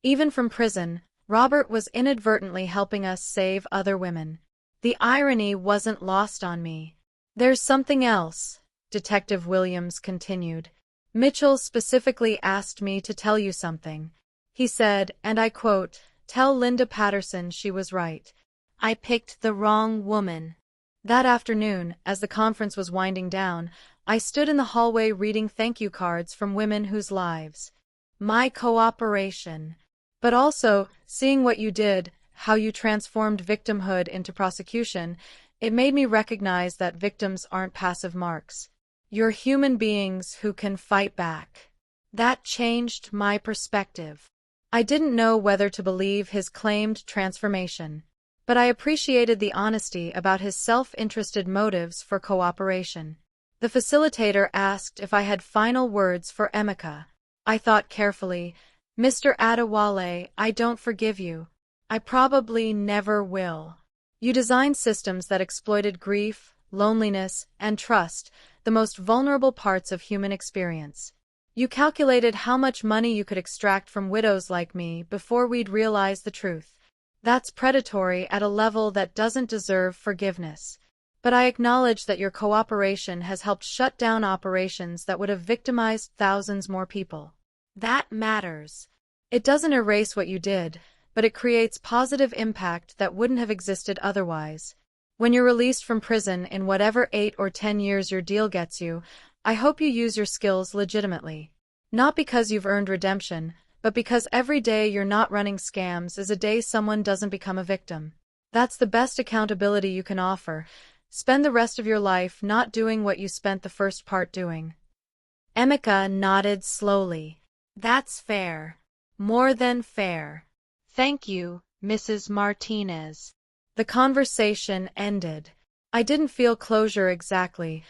Even from prison, Robert was inadvertently helping us save other women. The irony wasn't lost on me. There's something else, Detective Williams continued. Mitchell specifically asked me to tell you something. He said, and I quote, "Tell Linda Patterson she was right. I picked the wrong woman." That afternoon, as the conference was winding down, I stood in the hallway reading thank you cards from women whose lives, my cooperation, but also, seeing what you did, how you transformed victimhood into prosecution, it made me recognize that victims aren't passive marks. You're human beings who can fight back. That changed my perspective. I didn't know whether to believe his claimed transformation, but I appreciated the honesty about his self-interested motives for cooperation. The facilitator asked if I had final words for Emeka. I thought carefully. Mr. Adewale, I don't forgive you. I probably never will. You designed systems that exploited grief, loneliness, and trust, the most vulnerable parts of human experience. You calculated how much money you could extract from widows like me before we'd realize the truth. That's predatory at a level that doesn't deserve forgiveness. But I acknowledge that your cooperation has helped shut down operations that would have victimized thousands more people. That matters. It doesn't erase what you did, but it creates positive impact that wouldn't have existed otherwise. When you're released from prison in whatever 8 or 10 years your deal gets you, I hope you use your skills legitimately. Not because you've earned redemption, but because every day you're not running scams is a day someone doesn't become a victim. That's the best accountability you can offer. Spend the rest of your life not doing what you spent the first part doing. Emeka nodded slowly. That's fair. More than fair. Thank you, Mrs. Martinez. The conversation ended. I didn't feel closure exactly.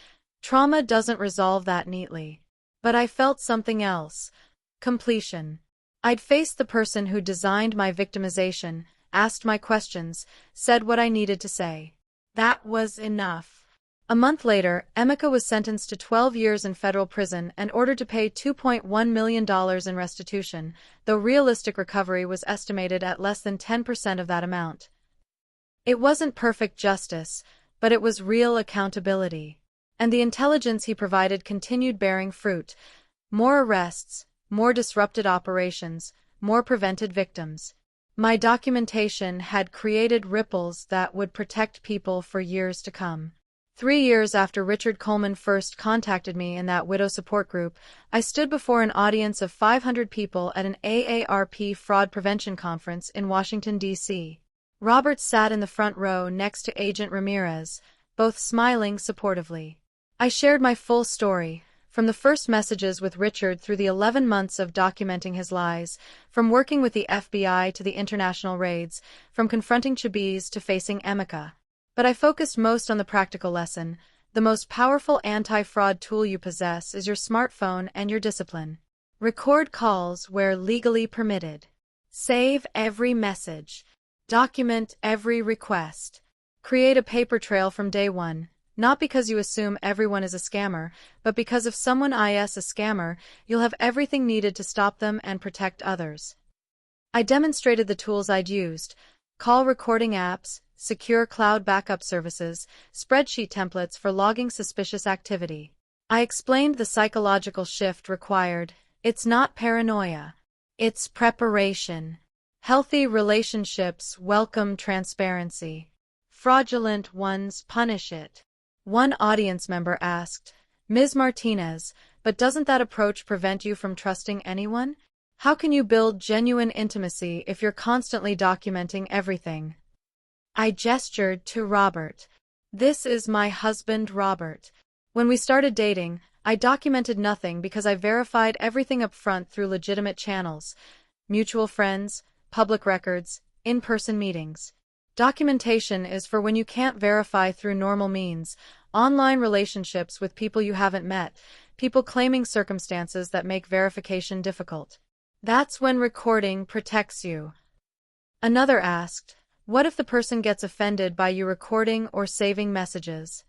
Trauma doesn't resolve that neatly. But I felt something else. Completion. I'd faced the person who designed my victimization, asked my questions, said what I needed to say. That was enough. A month later, Emeka was sentenced to 12 years in federal prison and ordered to pay $2.1 million in restitution, though realistic recovery was estimated at less than 10% of that amount. It wasn't perfect justice, but it was real accountability. And the intelligence he provided continued bearing fruit. More arrests, more disrupted operations, more prevented victims. My documentation had created ripples that would protect people for years to come. 3 years after Richard Coleman first contacted me in that widow support group, I stood before an audience of 500 people at an AARP fraud prevention conference in Washington, D.C. Robert sat in the front row next to Agent Ramirez, both smiling supportively. I shared my full story, from the first messages with Richard through the 11 months of documenting his lies, from working with the FBI to the international raids, from confronting Chibiz to facing Emeka. But I focused most on the practical lesson. The most powerful anti-fraud tool you possess is your smartphone and your discipline. Record calls where legally permitted. Save every message. Document every request. Create a paper trail from day one, not because you assume everyone is a scammer, but because if someone is a scammer, you'll have everything needed to stop them and protect others. I demonstrated the tools I'd used: call recording apps, secure cloud backup services, spreadsheet templates for logging suspicious activity. I explained the psychological shift required. It's not paranoia. It's preparation. Healthy relationships welcome transparency. Fraudulent ones punish it. One audience member asked, Ms. Martinez, but doesn't that approach prevent you from trusting anyone? How can you build genuine intimacy if you're constantly documenting everything? I gestured to Robert. This is my husband, Robert. When we started dating, I documented nothing because I verified everything up front through legitimate channels: mutual friends, public records, in-person meetings. Documentation is for when you can't verify through normal means: online relationships with people you haven't met, people claiming circumstances that make verification difficult. That's when recording protects you. Another asked, what if the person gets offended by you recording or saving messages?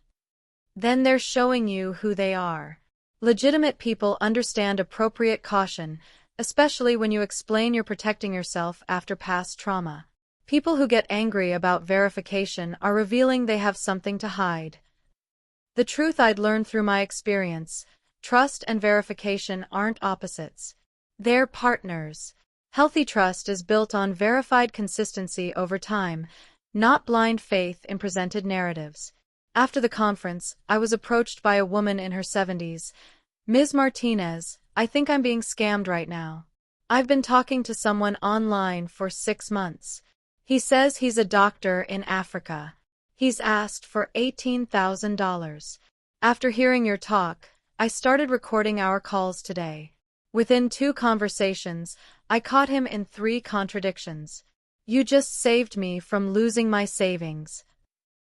Then they're showing you who they are. Legitimate people understand appropriate caution, especially when you explain you're protecting yourself after past trauma. People who get angry about verification are revealing they have something to hide. The truth I'd learned through my experience: trust and verification aren't opposites. They're partners. Healthy trust is built on verified consistency over time, not blind faith in presented narratives. After the conference, I was approached by a woman in her 70s. Ms. Martinez, I think I'm being scammed right now. I've been talking to someone online for 6 months. He says he's a doctor in Africa. He's asked for $18,000. After hearing your talk, I started recording our calls today. Within 2 conversations, I caught him in 3 contradictions. You just saved me from losing my savings.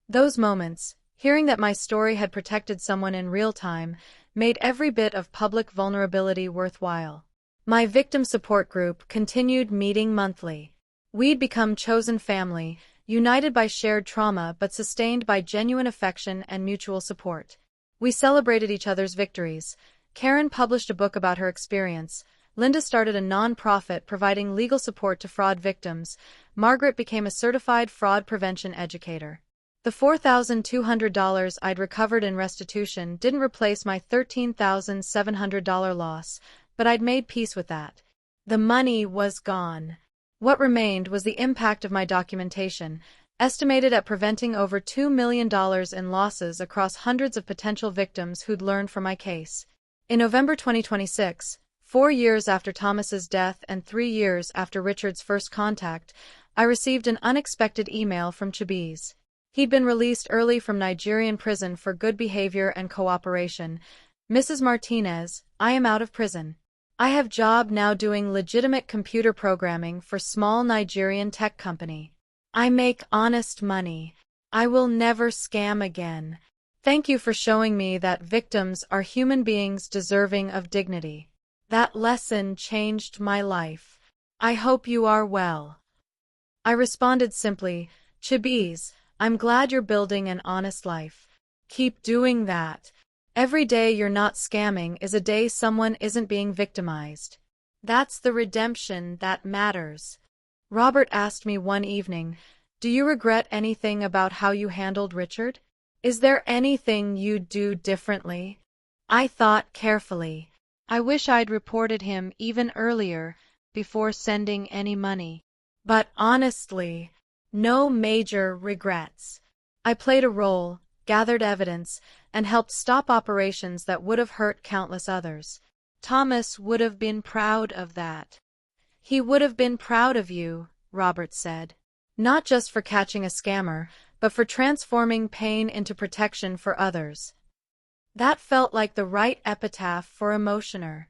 Those moments, hearing that my story had protected someone in real time, made every bit of public vulnerability worthwhile. My victim support group continued meeting monthly. We'd become chosen family, united by shared trauma but sustained by genuine affection and mutual support. We celebrated each other's victories. Karen published a book about her experience. Linda started a non-profit providing legal support to fraud victims. Margaret became a certified fraud prevention educator. The $4,200 I'd recovered in restitution didn't replace my $13,700 loss, but I'd made peace with that. The money was gone. What remained was the impact of my documentation, estimated at preventing over $2 million in losses across hundreds of potential victims who'd learned from my case. In November 2026, 4 years after Thomas's death and 3 years after Richard's first contact, I received an unexpected email from Chibiz. He'd been released early from Nigerian prison for good behavior and cooperation. Mrs. Martinez, I am out of prison. I have job now doing legitimate computer programming for small Nigerian tech company. I make honest money. I will never scam again. Thank you for showing me that victims are human beings deserving of dignity. That lesson changed my life. I hope you are well. I responded simply, Chibiz, I'm glad you're building an honest life. Keep doing that. Every day you're not scamming is a day someone isn't being victimized. That's the redemption that matters. Robert asked me one evening, do you regret anything about how you handled Richard? Is there anything you'd do differently? I thought carefully. I wish I'd reported him even earlier, before sending any money. But honestly, no major regrets. I played a role, gathered evidence, and helped stop operations that would have hurt countless others. Thomas would have been proud of that. He would have been proud of you, Robert said. Not just for catching a scammer, but for transforming pain into protection for others. That felt like the right epitaph for emotioner.